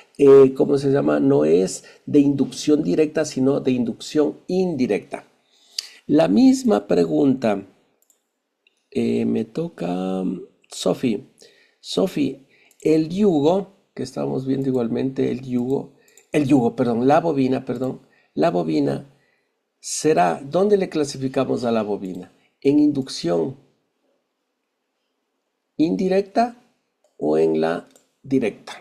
¿cómo se llama? No es de inducción directa, sino de inducción indirecta. La misma pregunta me toca Sofi. Sofi, el yugo, que estamos viendo igualmente, la bobina será, ¿dónde le clasificamos a la bobina? ¿En inducción indirecta o en la directa?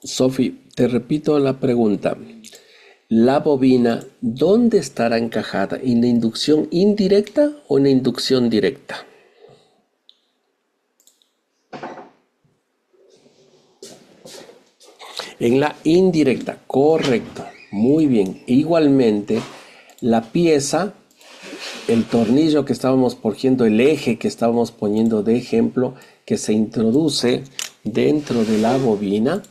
Sofi, te repito la pregunta. La bobina, ¿dónde estará encajada? ¿En la inducción indirecta o en la inducción directa? En la indirecta, correcto. Muy bien. Igualmente, la pieza, el tornillo que estábamos poniendo, el eje que estábamos poniendo de ejemplo, que se introduce dentro de la bobina.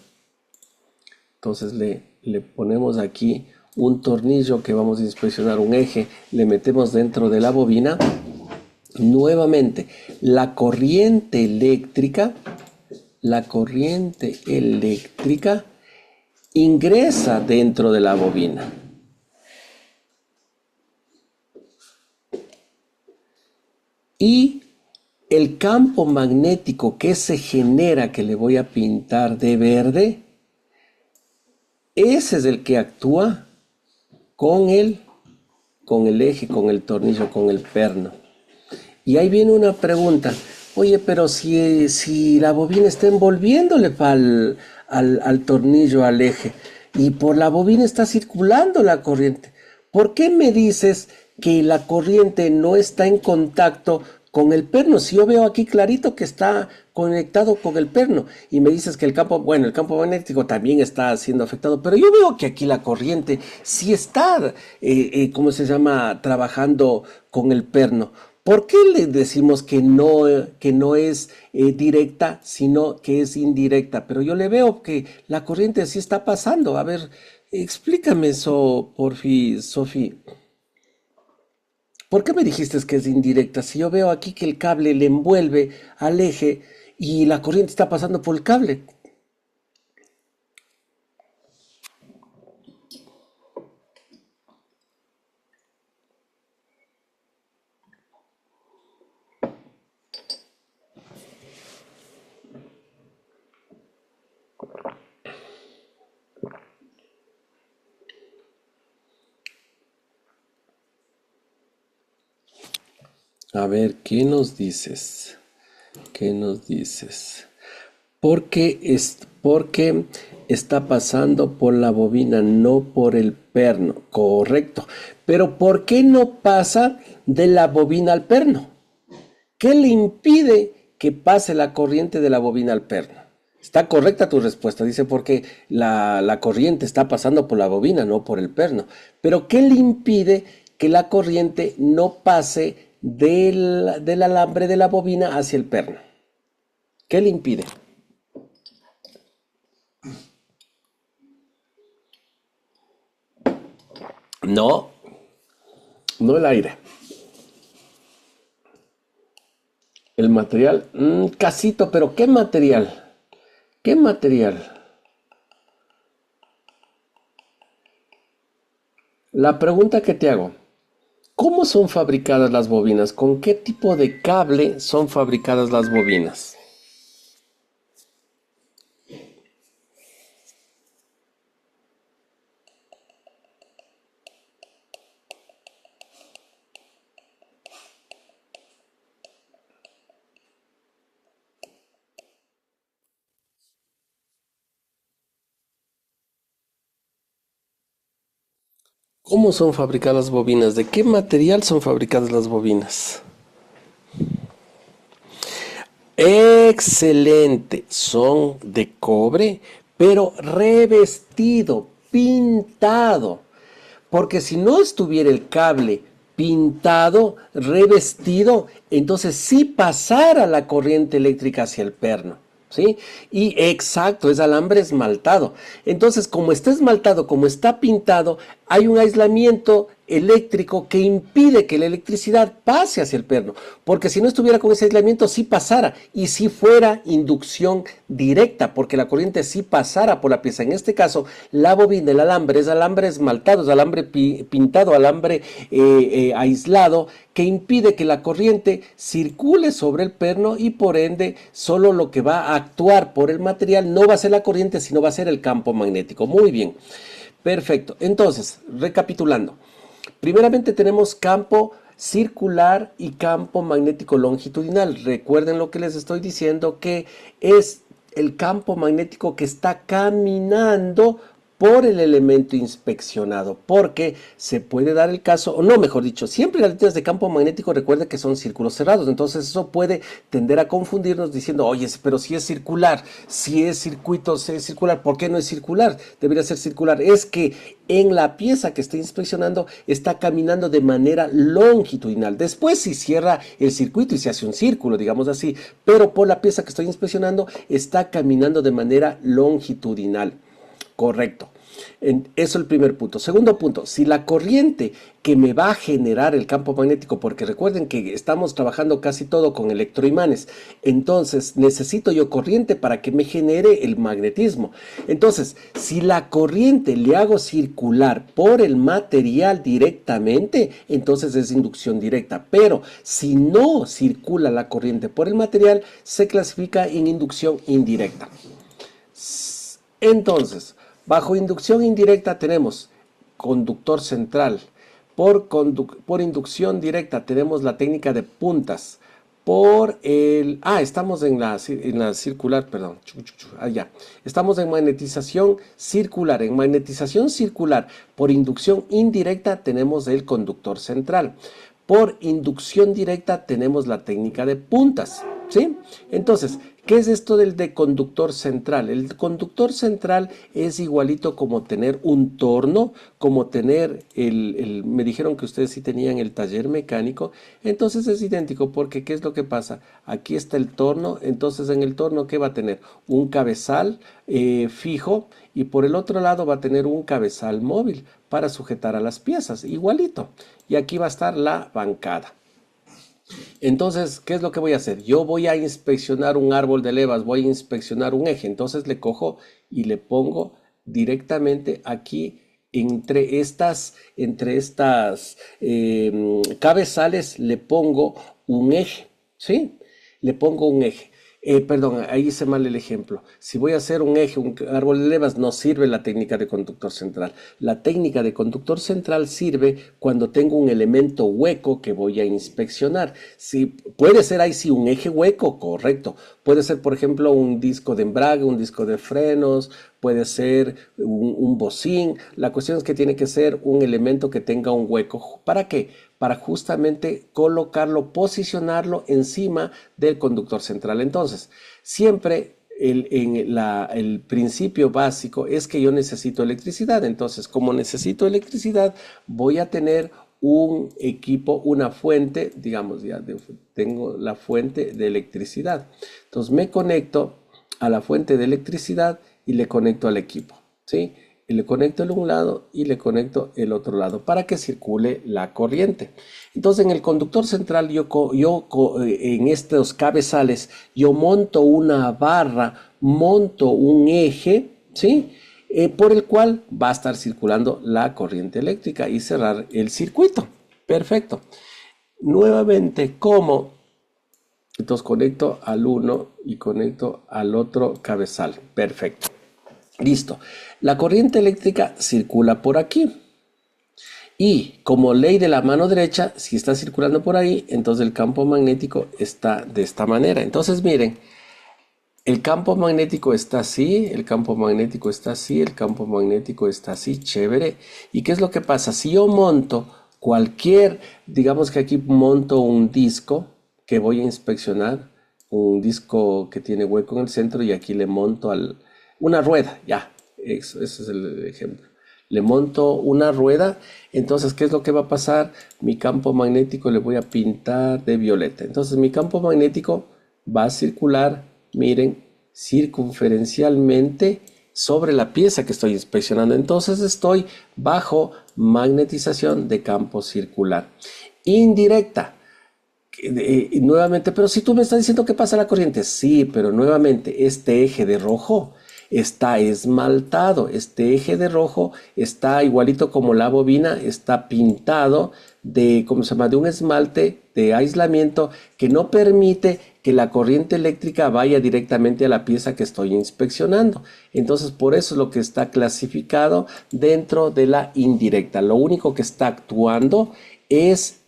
Entonces le ponemos aquí un tornillo que vamos a inspeccionar, un eje, le metemos dentro de la bobina. Nuevamente, la corriente eléctrica ingresa dentro de la bobina. Y el campo magnético que se genera, que le voy a pintar de verde, ese es el que actúa con el eje, con el tornillo, con el perno. Y ahí viene una pregunta. Oye, pero si la bobina está envolviéndole al tornillo, al eje, y por la bobina está circulando la corriente, ¿por qué me dices que la corriente no está en contacto con el perno? Si yo veo aquí clarito que está conectado con el perno, y me dices que el campo magnético también está siendo afectado, pero yo veo que aquí la corriente sí está, ¿cómo se llama?, trabajando con el perno. ¿Por qué le decimos que no es directa, sino que es indirecta? Pero yo le veo que la corriente sí está pasando. A ver, explícame eso, porfi, Sofi. ¿Por qué me dijiste que es indirecta? Si yo veo aquí que el cable le envuelve al eje y la corriente está pasando por el cable. A ver, ¿qué nos dices? ¿Qué nos dices? Porque está pasando por la bobina, no por el perno. Correcto. Pero ¿por qué no pasa de la bobina al perno? ¿Qué le impide que pase la corriente de la bobina al perno? Está correcta tu respuesta. Dice porque la corriente está pasando por la bobina, no por el perno. Pero ¿qué le impide que la corriente no pase del alambre de la bobina hacia el perno? ¿Qué le impide? No, no el aire. El material, casito, pero ¿qué material? ¿Qué material? La pregunta que te hago, ¿cómo son fabricadas las bobinas? ¿Con qué tipo de cable son fabricadas las bobinas? ¿Cómo son fabricadas las bobinas? ¿De qué material son fabricadas las bobinas? Excelente, son de cobre, pero revestido, pintado. Porque si no estuviera el cable pintado, revestido, entonces sí pasara la corriente eléctrica hacia el perno. ¿Sí? Y exacto, es alambre esmaltado. Entonces, como está esmaltado, como está pintado, hay un aislamiento eléctrico que impide que la electricidad pase hacia el perno. Porque si no estuviera con ese aislamiento, sí pasara. Y si fuera inducción directa, porque la corriente sí pasara por la pieza. En este caso, la bobina, el alambre, es alambre esmaltado, es alambre pintado, alambre aislado, que impide que la corriente circule sobre el perno y por ende solo lo que va a actuar por el material no va a ser la corriente, sino va a ser el campo magnético. Muy bien, perfecto. Entonces, recapitulando. Primeramente tenemos campo circular y campo magnético longitudinal. Recuerden lo que les estoy diciendo, que es el campo magnético que está caminando por el elemento inspeccionado, porque se puede dar el caso, o no, mejor dicho, siempre las líneas de campo magnético recuerda que son círculos cerrados, entonces eso puede tender a confundirnos diciendo, oye, pero si es circular, si es circuito, si es circular, ¿por qué no es circular? Debería ser circular. Es que en la pieza que está inspeccionando está caminando de manera longitudinal. Después si cierra el circuito y se hace un círculo, digamos así, pero por la pieza que estoy inspeccionando está caminando de manera longitudinal. Correcto. Eso es el primer punto. Segundo punto, si la corriente que me va a generar el campo magnético, porque recuerden que estamos trabajando casi todo con electroimanes, entonces necesito yo corriente para que me genere el magnetismo. Entonces, si la corriente le hago circular por el material directamente, entonces es inducción directa. Pero si no circula la corriente por el material, se clasifica en inducción indirecta. Entonces, bajo inducción indirecta tenemos conductor central. Por inducción directa tenemos la técnica de puntas. Estamos en la circular, perdón. Ya. Estamos en magnetización circular. En magnetización circular, por inducción indirecta tenemos el conductor central. Por inducción directa tenemos la técnica de puntas. ¿Sí? Entonces, ¿qué es esto del de conductor central? El conductor central es igualito como tener un torno, como tener me dijeron que ustedes sí tenían el taller mecánico, entonces es idéntico porque ¿qué es lo que pasa? Aquí está el torno, entonces en el torno ¿qué va a tener? Un cabezal fijo y por el otro lado va a tener un cabezal móvil para sujetar a las piezas, igualito. Y aquí va a estar la bancada. Entonces, ¿qué es lo que voy a hacer? Yo voy a inspeccionar un árbol de levas, voy a inspeccionar un eje. Entonces le cojo y le pongo directamente aquí entre estas cabezales, le pongo un eje, ¿sí? Le pongo un eje. Perdón, ahí hice mal el ejemplo. Si voy a hacer un eje, un árbol de levas, no sirve la técnica de conductor central. La técnica de conductor central sirve cuando tengo un elemento hueco que voy a inspeccionar. Si, puede ser ahí sí un eje hueco, correcto. Puede ser, por ejemplo, un disco de embrague, un disco de frenos, puede ser un bocín. La cuestión es que tiene que ser un elemento que tenga un hueco. ¿Para qué? Para justamente colocarlo, posicionarlo encima del conductor central. Entonces, siempre el principio básico es que yo necesito electricidad. Entonces, como necesito electricidad, voy a tener un equipo, una fuente, digamos, tengo la fuente de electricidad. Entonces, me conecto a la fuente de electricidad y le conecto al equipo, ¿sí? Y le conecto el un lado y le conecto el otro lado para que circule la corriente. Entonces en el conductor central en estos cabezales yo monto una barra, monto un eje, ¿sí? Por el cual va a estar circulando la corriente eléctrica y cerrar el circuito. Perfecto. Nuevamente, ¿cómo? Entonces conecto al uno y conecto al otro cabezal. Perfecto. Listo. La corriente eléctrica circula por aquí. Y como ley de la mano derecha, si está circulando por ahí, entonces el campo magnético está de esta manera. Entonces miren, el campo magnético está así, el campo magnético está así, el campo magnético está así, chévere. ¿Y qué es lo que pasa? Si yo monto digamos que aquí monto un disco que voy a inspeccionar, un disco que tiene hueco en el centro y aquí le monto una rueda, ya, ese es el ejemplo. Le monto una rueda, entonces, ¿qué es lo que va a pasar? Mi campo magnético le voy a pintar de violeta. Entonces, mi campo magnético va a circular, miren, circunferencialmente sobre la pieza que estoy inspeccionando. Entonces, estoy bajo magnetización de campo circular. Indirecta. Nuevamente, pero si tú me estás diciendo que pasa la corriente, sí, pero nuevamente este eje de rojo está esmaltado, este eje de rojo está igualito como la bobina, está pintado de, ¿cómo se llama?, de un esmalte de aislamiento que no permite que la corriente eléctrica vaya directamente a la pieza que estoy inspeccionando. Entonces, por eso es lo que está clasificado dentro de la indirecta. Lo único que está actuando es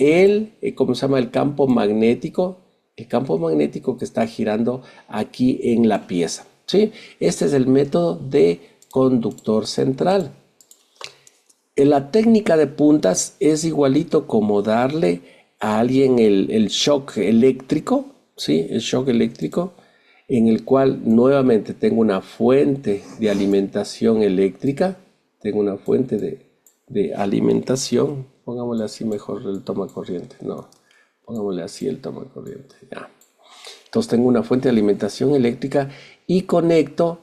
¿cómo se llama?, el campo magnético que está girando aquí en la pieza, ¿sí? Este es el método de conductor central. En la técnica de puntas es igualito como darle a alguien el shock eléctrico, ¿sí? El shock eléctrico, en el cual nuevamente tengo una fuente de alimentación eléctrica, tengo una fuente de alimentación, pongámosle así mejor el toma corriente, no, pongámosle así el toma corriente, ya. Entonces tengo una fuente de alimentación eléctrica y conecto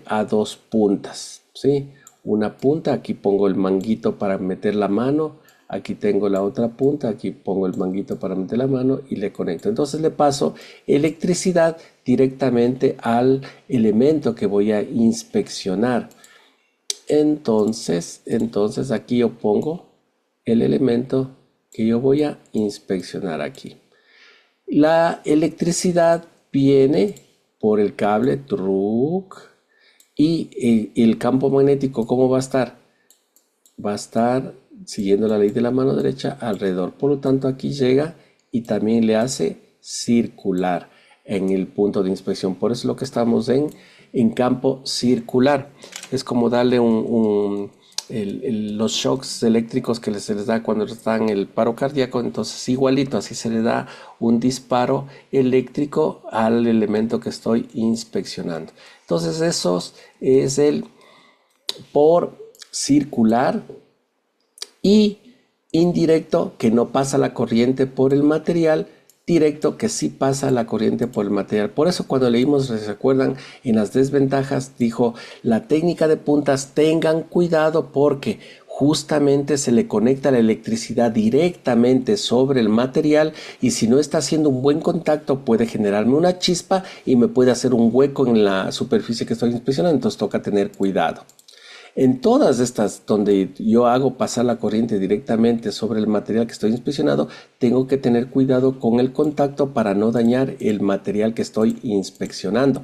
a dos puntas, ¿sí? Una punta, aquí pongo el manguito para meter la mano, aquí tengo la otra punta, aquí pongo el manguito para meter la mano y le conecto. Entonces le paso electricidad directamente al elemento que voy a inspeccionar. Entonces aquí yo pongo el elemento que yo voy a inspeccionar aquí. La electricidad viene por el cable truc y el campo magnético, ¿cómo va a estar? Va a estar siguiendo la ley de la mano derecha alrededor. Por lo tanto, aquí llega y también le hace circular en el punto de inspección. Por eso es lo que estamos en campo circular. Es como darle los shocks eléctricos que se les da cuando están en el paro cardíaco. Entonces igualito, así se le da un disparo eléctrico al elemento que estoy inspeccionando. Entonces eso es el por circular y indirecto, que no pasa la corriente por el material, directo, que sí pasa la corriente por el material. Por eso cuando leímos, ¿se acuerdan? En las desventajas dijo la técnica de puntas, tengan cuidado porque justamente se le conecta la electricidad directamente sobre el material y si no está haciendo un buen contacto puede generarme una chispa y me puede hacer un hueco en la superficie que estoy inspeccionando, entonces toca tener cuidado. En todas estas donde yo hago pasar la corriente directamente sobre el material que estoy inspeccionando, tengo que tener cuidado con el contacto para no dañar el material que estoy inspeccionando.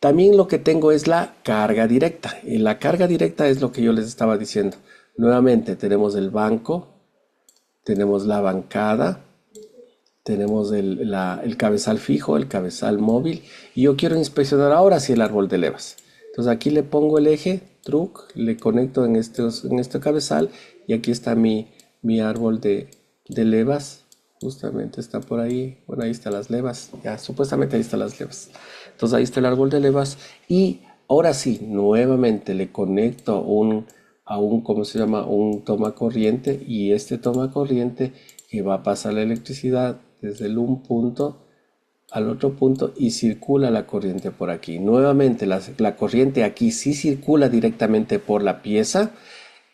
También lo que tengo es la carga directa. Y la carga directa es lo que yo les estaba diciendo. Nuevamente tenemos el banco, tenemos la bancada, tenemos el cabezal fijo, el cabezal móvil. Y yo quiero inspeccionar ahora sí el árbol de levas. Entonces aquí le pongo el eje, truc, le conecto en este cabezal y aquí está mi árbol de levas. Justamente está por ahí. Bueno, ahí están las levas. Ya, supuestamente ahí están las levas. Entonces ahí está el árbol de levas. Y ahora sí, nuevamente le conecto a un, ¿cómo se llama? Un toma corriente. Y este toma corriente que va a pasar la electricidad desde un punto al otro punto y circula la corriente por aquí. Nuevamente la corriente aquí sí circula directamente por la pieza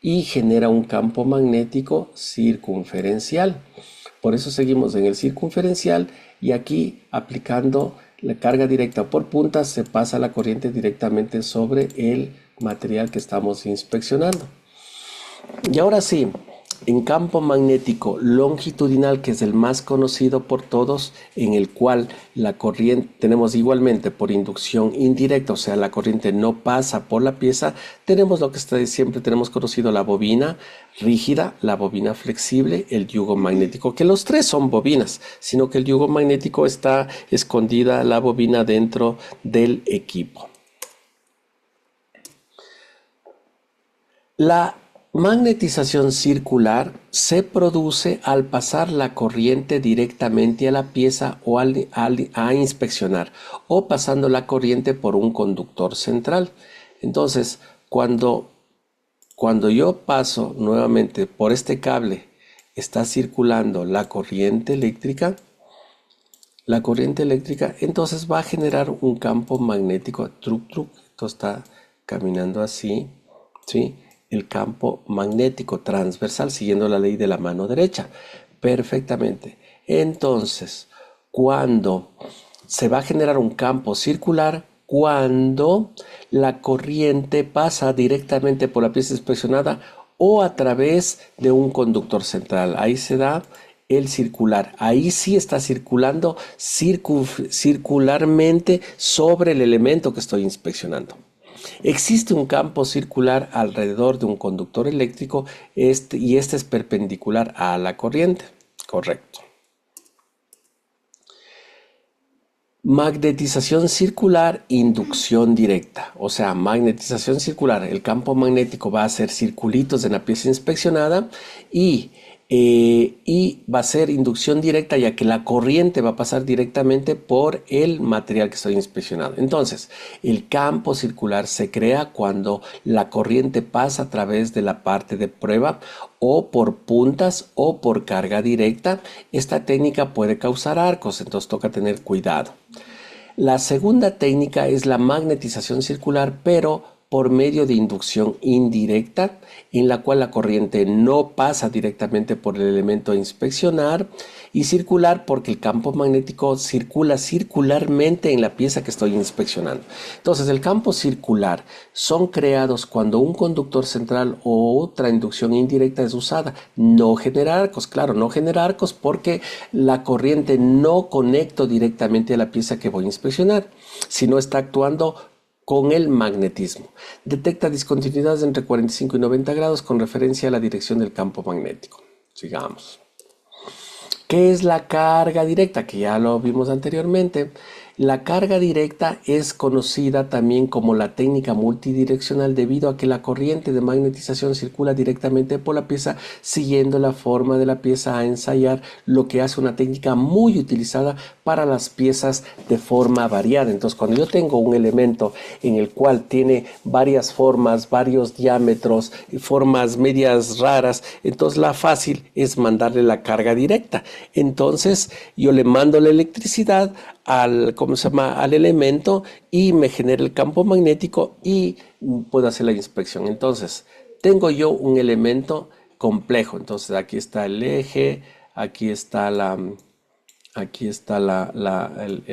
y genera un campo magnético circunferencial. Por eso seguimos en el circunferencial y aquí aplicando la carga directa por puntas se pasa la corriente directamente sobre el material que estamos inspeccionando. Y ahora sí, en campo magnético longitudinal, que es el más conocido por todos, en el cual la corriente tenemos igualmente por inducción indirecta, o sea, la corriente no pasa por la pieza, tenemos lo que siempre tenemos conocido, la bobina rígida, la bobina flexible, el yugo magnético, que los tres son bobinas, sino que el yugo magnético está escondida la bobina dentro del equipo. La magnetización circular se produce al pasar la corriente directamente a la pieza o a inspeccionar o pasando la corriente por un conductor central. Entonces, cuando yo paso nuevamente por este cable, está circulando la corriente eléctrica, entonces va a generar un campo magnético, esto está caminando así, ¿sí? El campo magnético transversal siguiendo la ley de la mano derecha perfectamente. Entonces, cuando se va a generar un campo circular, cuando la corriente pasa directamente por la pieza inspeccionada o a través de un conductor central, ahí se da el circular, ahí sí está circulando circularmente sobre el elemento que estoy inspeccionando. Existe un campo circular alrededor de un conductor eléctrico y este es perpendicular a la corriente. Correcto. Magnetización circular, inducción directa. O sea, magnetización circular, el campo magnético va a hacer circulitos en la pieza inspeccionada y va a ser inducción directa, ya que la corriente va a pasar directamente por el material que estoy inspeccionando. Entonces, el campo circular se crea cuando la corriente pasa a través de la parte de prueba o por puntas o por carga directa. Esta técnica puede causar arcos, entonces toca tener cuidado. La segunda técnica es la magnetización circular, pero por medio de inducción indirecta, en la cual la corriente no pasa directamente por el elemento a inspeccionar, y circular porque el campo magnético circula circularmente en la pieza que estoy inspeccionando. Entonces, el campo circular son creados cuando un conductor central o otra inducción indirecta es usada. No genera arcos, claro, no genera arcos porque la corriente no conecta directamente a la pieza que voy a inspeccionar, sino está actuando con el magnetismo. Detecta discontinuidades entre 45 y 90 grados con referencia a la dirección del campo magnético. Sigamos. ¿Qué es la carga directa? Que ya lo vimos anteriormente. La carga directa es conocida también como la técnica multidireccional debido a que la corriente de magnetización circula directamente por la pieza siguiendo la forma de la pieza a ensayar, lo que hace una técnica muy utilizada para las piezas de forma variada. Entonces, cuando yo tengo un elemento en el cual tiene varias formas, varios diámetros, formas medias raras, entonces la fácil es mandarle la carga directa. Entonces, yo le mando la electricidad al elemento y me genera el campo magnético y puedo hacer la inspección. Entonces, tengo yo un elemento complejo. Entonces, aquí está el eje, aquí está el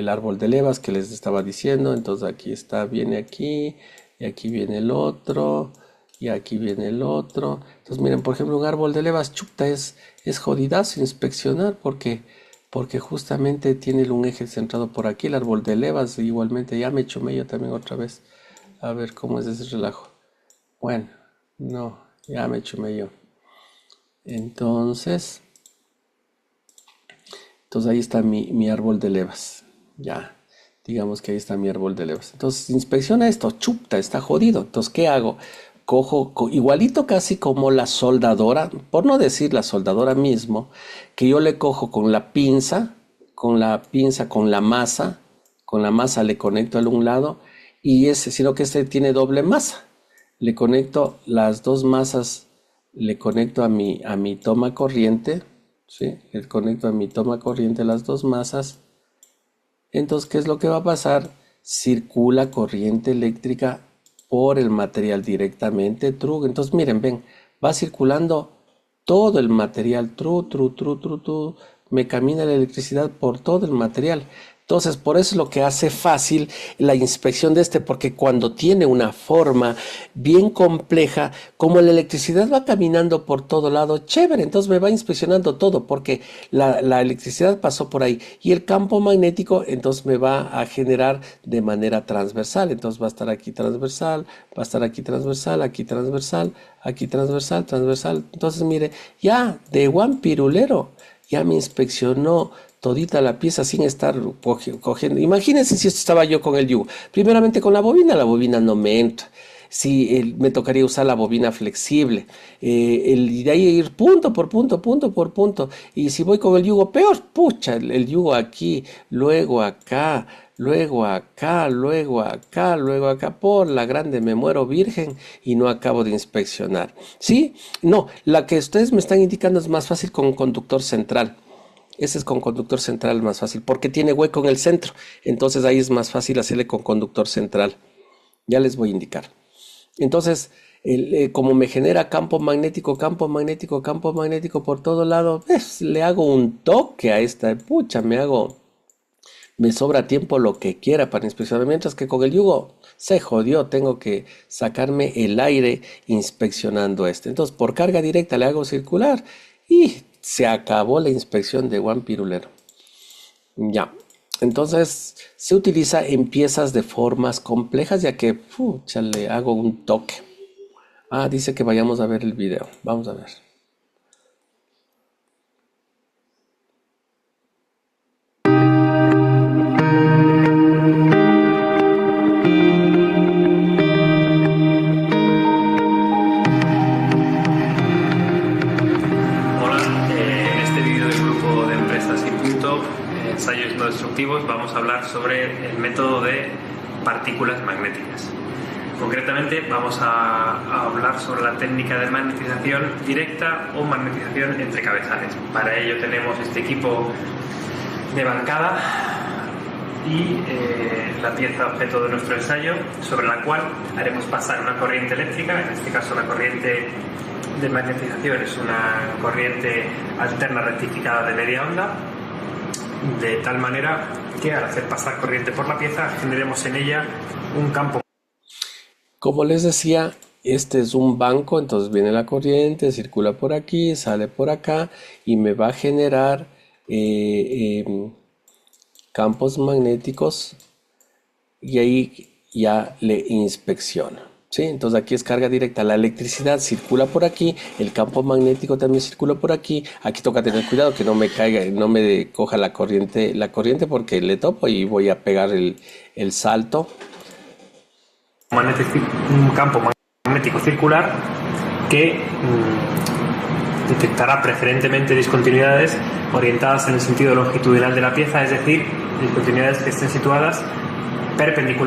árbol de levas que les estaba diciendo. Entonces, aquí está, viene aquí, y aquí viene el otro, y aquí viene el otro. Entonces miren, por ejemplo, un árbol de levas, chuta, es jodidazo inspeccionar porque justamente tiene un eje centrado por aquí, el árbol de levas. Igualmente ya me chumé yo también otra vez. A ver cómo es ese relajo. Bueno, no, ya me chumé yo. Entonces ahí está mi árbol de levas. Ya, digamos que ahí está mi árbol de levas. Entonces inspecciona esto, chuta, está jodido. Entonces, ¿qué hago? Cojo igualito casi como la soldadora, por no decir la soldadora mismo, que yo le cojo con la pinza, con la masa le conecto al un lado, y sino que este tiene doble masa. Le conecto las dos masas, le conecto a mi toma corriente, ¿sí? Le conecto a mi toma corriente las dos masas. Entonces, ¿qué es lo que va a pasar? Circula corriente eléctrica por el material directamente, true. Entonces, miren, ven, va circulando todo el material, true, me camina la electricidad por todo el material. Entonces, por eso es lo que hace fácil la inspección de porque cuando tiene una forma bien compleja, como la electricidad va caminando por todo lado, chévere, entonces me va inspeccionando todo, porque la electricidad pasó por ahí, y el campo magnético, entonces me va a generar de manera transversal. Entonces va a estar aquí transversal, va a estar aquí transversal, aquí transversal, aquí transversal, transversal. Entonces, mire, ya de Juan Pirulero, ya me inspeccionó todita la pieza sin estar cogiendo. Imagínense si esto estaba yo con el yugo. Primeramente con la bobina no me entra. Si me tocaría usar la bobina flexible. Y de ahí ir punto por punto, punto por punto. Y si voy con el yugo, peor, pucha, el yugo aquí, luego acá, luego acá, luego acá, luego acá. Por la grande me muero virgen y no acabo de inspeccionar. ¿Sí? No, la que ustedes me están indicando es más fácil con un conductor central. Ese es con conductor central más fácil, porque tiene hueco en el centro. Entonces ahí es más fácil hacerle con conductor central. Ya les voy a indicar. Entonces, como me genera campo magnético por todo lado, le hago un toque a esta. Pucha, me sobra tiempo lo que quiera para inspeccionar. Mientras que con el yugo se jodió, tengo que sacarme el aire inspeccionando Entonces, por carga directa le hago circular y se acabó la inspección de Juan Pirulero. Ya. Entonces se utiliza en piezas de formas complejas, ya que pucha, le hago un toque. Dice que vayamos a ver el video. Vamos a ver. Ensayos no destructivos, vamos a hablar sobre el método de partículas magnéticas. Concretamente vamos a hablar sobre la técnica de magnetización directa o magnetización entre cabezales. Para ello tenemos este equipo de bancada y la pieza objeto de nuestro ensayo, sobre la cual haremos pasar una corriente eléctrica. En este caso la corriente de magnetización es una corriente alterna rectificada de media onda, de tal manera que al hacer pasar corriente por la pieza generemos en ella un campo. Como les decía, este es un banco, entonces viene la corriente, circula por aquí, sale por acá y me va a generar campos magnéticos, y ahí ya le inspecciono. ¿Sí? Entonces aquí es carga directa, la electricidad circula por aquí, el campo magnético también circula por aquí. Aquí toca tener cuidado que no me caiga, no me coja la corriente porque le topo y voy a pegar el salto. Un campo magnético circular que detectará preferentemente discontinuidades orientadas en el sentido longitudinal de la pieza, es decir, discontinuidades que estén situadas perpendiculares.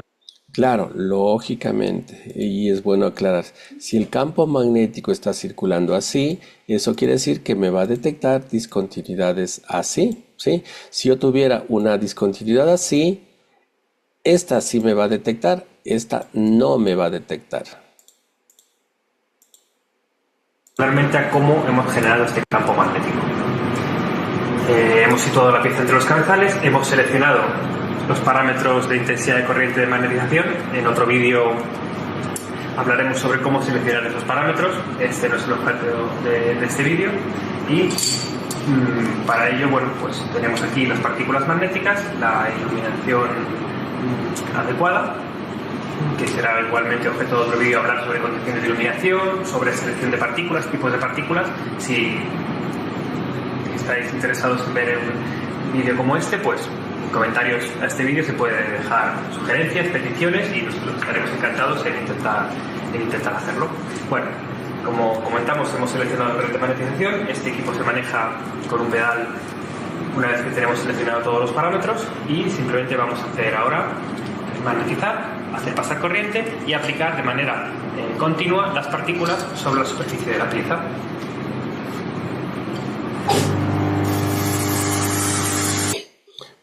Claro, lógicamente, y es bueno aclarar, si el campo magnético está circulando así, eso quiere decir que me va a detectar discontinuidades así, ¿sí? Si yo tuviera una discontinuidad así, esta sí me va a detectar, esta no me va a detectar. Realmente a cómo hemos generado este campo magnético. Hemos situado la pieza entre los cabezales, hemos seleccionado los parámetros de intensidad de corriente de magnetización. En otro vídeo hablaremos sobre cómo seleccionar esos parámetros. Este no es el objeto de este vídeo. Y para ello, bueno, pues tenemos aquí las partículas magnéticas, la iluminación adecuada, que será igualmente objeto de otro vídeo, hablar sobre condiciones de iluminación, sobre selección de partículas, tipos de partículas. Si estáis interesados en ver un vídeo como este, pues en comentarios a este vídeo se puede dejar sugerencias, peticiones, y nosotros estaremos encantados en intentar hacerlo. Bueno, como comentamos, hemos seleccionado el corriente de magnetización. Este equipo se maneja con un pedal una vez que tenemos seleccionado todos los parámetros, y simplemente vamos a hacer ahora magnetizar, hacer pasar corriente y aplicar de manera continua las partículas sobre la superficie de la pieza.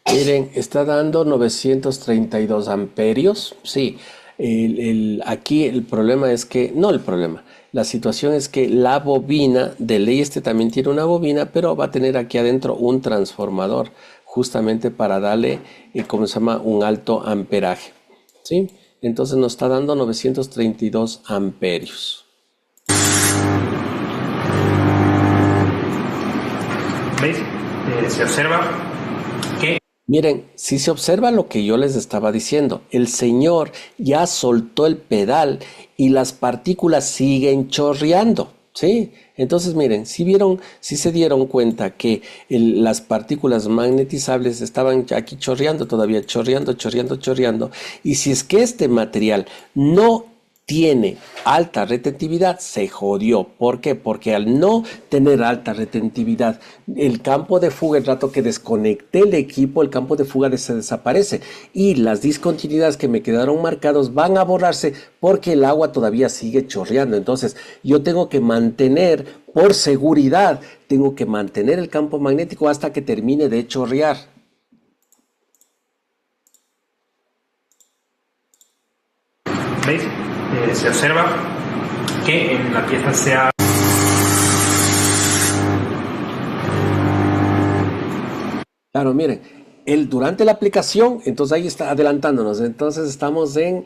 Miren, está dando 932 amperios. Sí, aquí el problema es que, no el problema, la situación es que la bobina, de ley este también tiene una bobina, pero va a tener aquí adentro un transformador, justamente para darle, ¿cómo se llama?, un alto amperaje. ¿Sí? Entonces nos está dando 932 amperios. ¿Veis? Se observa que... Miren, si se observa lo que yo les estaba diciendo, el señor ya soltó el pedal y las partículas siguen chorreando, ¿sí? Entonces miren, si se dieron cuenta que las partículas magnetizables estaban aquí chorreando todavía, chorreando, y si es que este material no tiene alta retentividad, se jodió. ¿Por qué? Porque al no tener alta retentividad, el campo de fuga, el rato que desconecté el equipo, el campo de fuga se desaparece y las discontinuidades que me quedaron marcados van a borrarse porque el agua todavía sigue chorreando. Entonces yo tengo que mantener, por seguridad, tengo que mantener el campo magnético hasta que termine de chorrear. ¿Veis? Se observa que en la pieza se ha... Claro, miren, durante la aplicación, entonces ahí está adelantándonos, entonces estamos en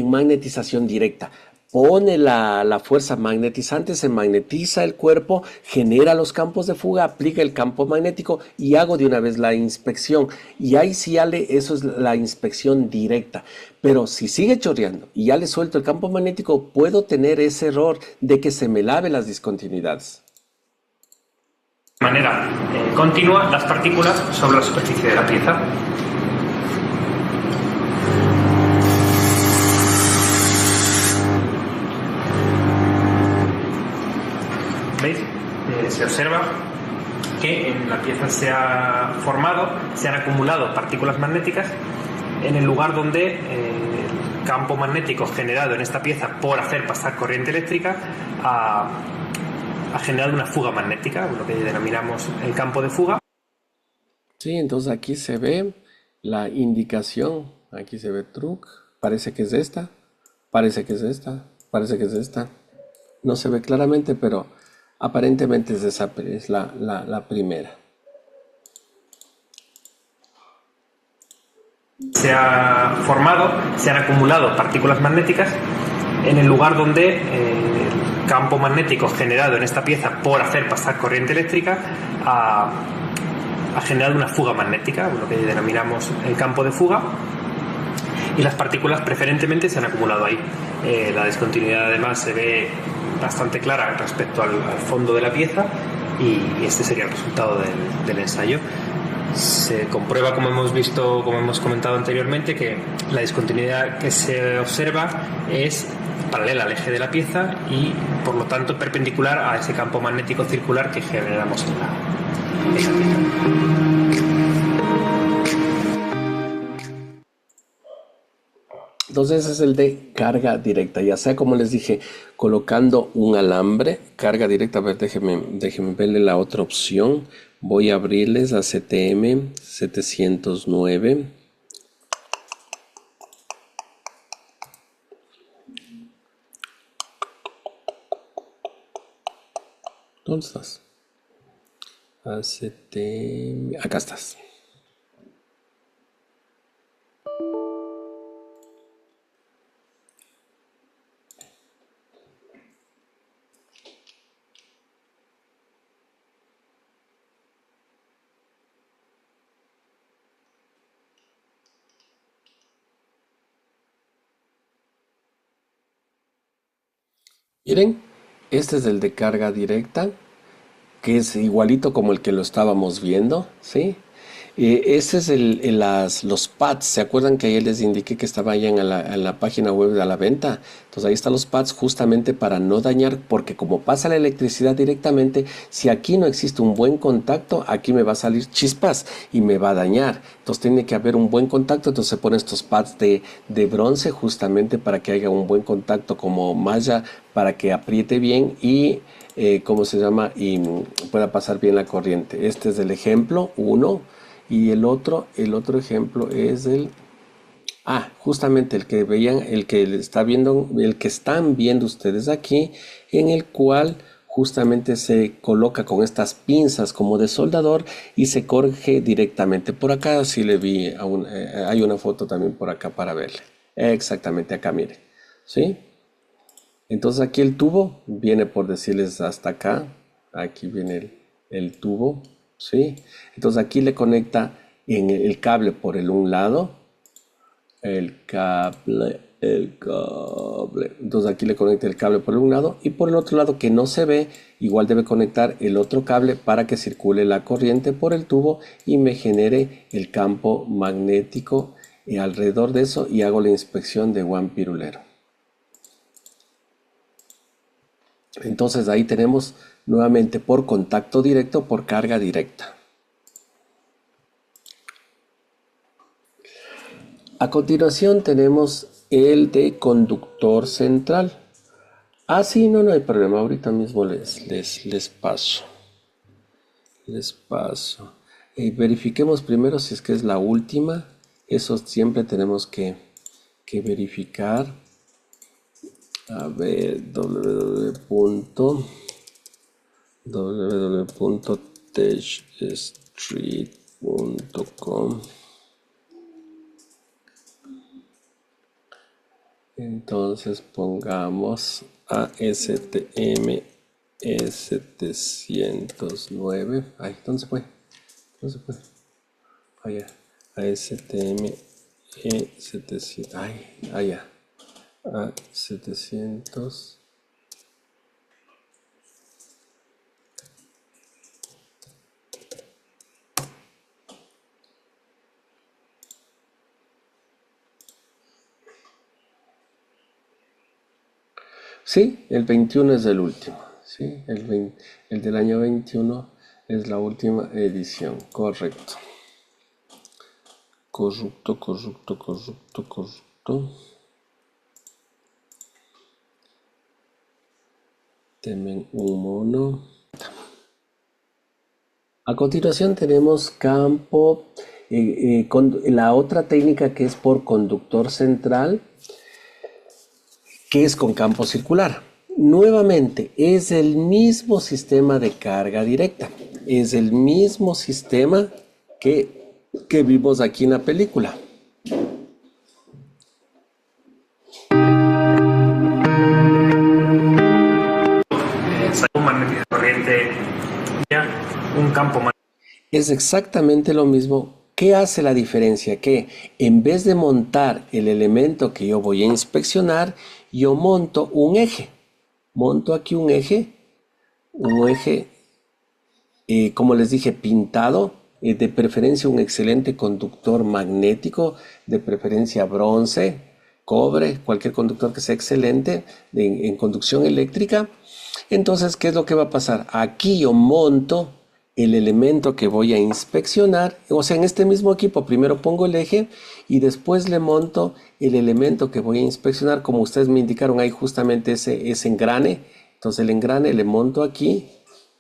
magnetización directa. Pone la fuerza magnetizante, se magnetiza el cuerpo, genera los campos de fuga, aplica el campo magnético y hago de una vez la inspección. Y ahí sí eso es la inspección directa. Pero si sigue chorreando y ya le suelto el campo magnético, puedo tener ese error de que se me lave las discontinuidades. De manera continua las partículas sobre la superficie de la pieza. ¿Veis? Se observa que en la pieza se han acumulado partículas magnéticas en el lugar donde el campo magnético generado en esta pieza por hacer pasar corriente eléctrica ha generado una fuga magnética, lo que denominamos el campo de fuga. Sí, entonces aquí se ve la indicación, aquí se ve truc, parece que es esta, parece que es esta, parece que es esta. No se ve claramente, pero aparentemente es la primera. Se han acumulado partículas magnéticas en el lugar donde el campo magnético generado en esta pieza por hacer pasar corriente eléctrica ha generado una fuga magnética, lo que denominamos el campo de fuga, y las partículas preferentemente se han acumulado ahí. La discontinuidad además se ve bastante clara respecto al fondo de la pieza, y este sería el resultado del ensayo. Se comprueba, como hemos visto, como hemos comentado anteriormente, que la discontinuidad que se observa es paralela al eje de la pieza y por lo tanto perpendicular a ese campo magnético circular que generamos en esa pieza. Entonces ese es el de carga directa, ya sea como les dije, colocando un alambre, carga directa. A ver, déjenme verle la otra opción. Voy a abrirles la CTM 709. ¿Dónde estás? ACTM, acá estás. Miren, este es el de carga directa, que es igualito como el que lo estábamos viendo, ¿sí? Ese es los pads. ¿Se acuerdan que ayer les indiqué que estaba allá en la página web de la venta? Entonces ahí están los pads justamente para no dañar, porque como pasa la electricidad directamente, si aquí no existe un buen contacto, aquí me va a salir chispas y me va a dañar. Entonces tiene que haber un buen contacto, entonces se ponen estos pads de bronce justamente para que haya un buen contacto como malla, para que apriete bien y ¿cómo se llama? Y pueda pasar bien la corriente. Este es el ejemplo uno. Y el otro ejemplo es justamente el que veían, el que está viendo, el que están viendo ustedes aquí, en el cual justamente se coloca con estas pinzas como de soldador y se corre directamente. Por acá sí le vi, hay una foto también por acá para verle. Exactamente acá, mire. ¿Sí? Entonces aquí el tubo viene, por decirles, hasta acá. Aquí viene el tubo, ¿sí? Entonces aquí le conecta en el cable por un lado. El cable. Entonces aquí le conecta el cable por un lado y por el otro lado que no se ve, igual debe conectar el otro cable para que circule la corriente por el tubo y me genere el campo magnético alrededor de eso y hago la inspección de One Pirulero. Entonces ahí tenemos nuevamente por contacto directo, por carga directa. A continuación tenemos el de conductor central. Sí, no hay problema. Ahorita mismo les paso. Les paso. Verifiquemos primero si es que es la última. Eso siempre tenemos que verificar. A ver, www.techstreet.com. Entonces pongamos ASTM E709. ¿Dónde se fue? ¿Dónde se fue? Allá. ASTM E700. Allá. A700. Sí, el 21 es el último. Sí, el del año 21 es la última edición. Correcto. Correcto. Temen un mono. A continuación tenemos campo con la otra técnica que es por conductor central, que es con campo circular. Nuevamente es el mismo sistema de carga directa, es el mismo sistema que vimos aquí en la película. Un magnetismo de corriente, un campo magnético. Es exactamente lo mismo. ¿Qué hace la diferencia? Que en vez de montar el elemento que yo voy a inspeccionar, yo monto un eje. Monto aquí un eje, como les dije, pintado, de preferencia un excelente conductor magnético, de preferencia bronce, cobre, cualquier conductor que sea excelente en conducción eléctrica. Entonces, ¿qué es lo que va a pasar? Aquí yo monto el elemento que voy a inspeccionar, o sea, en este mismo equipo primero pongo el eje y después le monto el elemento que voy a inspeccionar, como ustedes me indicaron ahí justamente ese engrane. Entonces el engrane le monto aquí,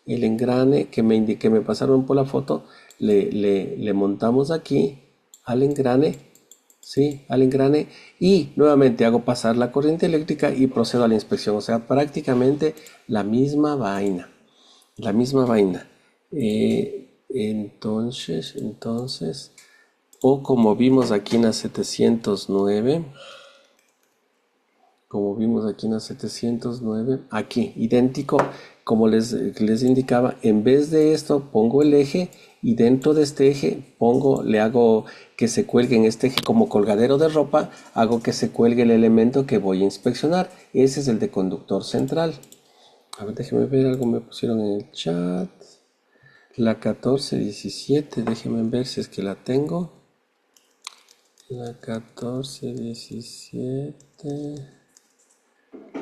el engrane que me pasaron por la foto, le montamos aquí al engrane, ¿sí? Al engrane, y nuevamente hago pasar la corriente eléctrica y procedo a la inspección, o sea, prácticamente la misma vaina, entonces, o como vimos aquí en la 709, como vimos aquí en la 709, aquí, idéntico, como les indicaba, en vez de esto pongo el eje y dentro de este eje le hago que se cuelgue en este eje como colgadero de ropa, hago que se cuelgue el elemento que voy a inspeccionar. Ese es el de conductor central. A ver, déjenme ver, algo me pusieron en el chat. La 1417, déjenme ver si es que la tengo. La 1417.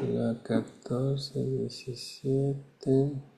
La 1417.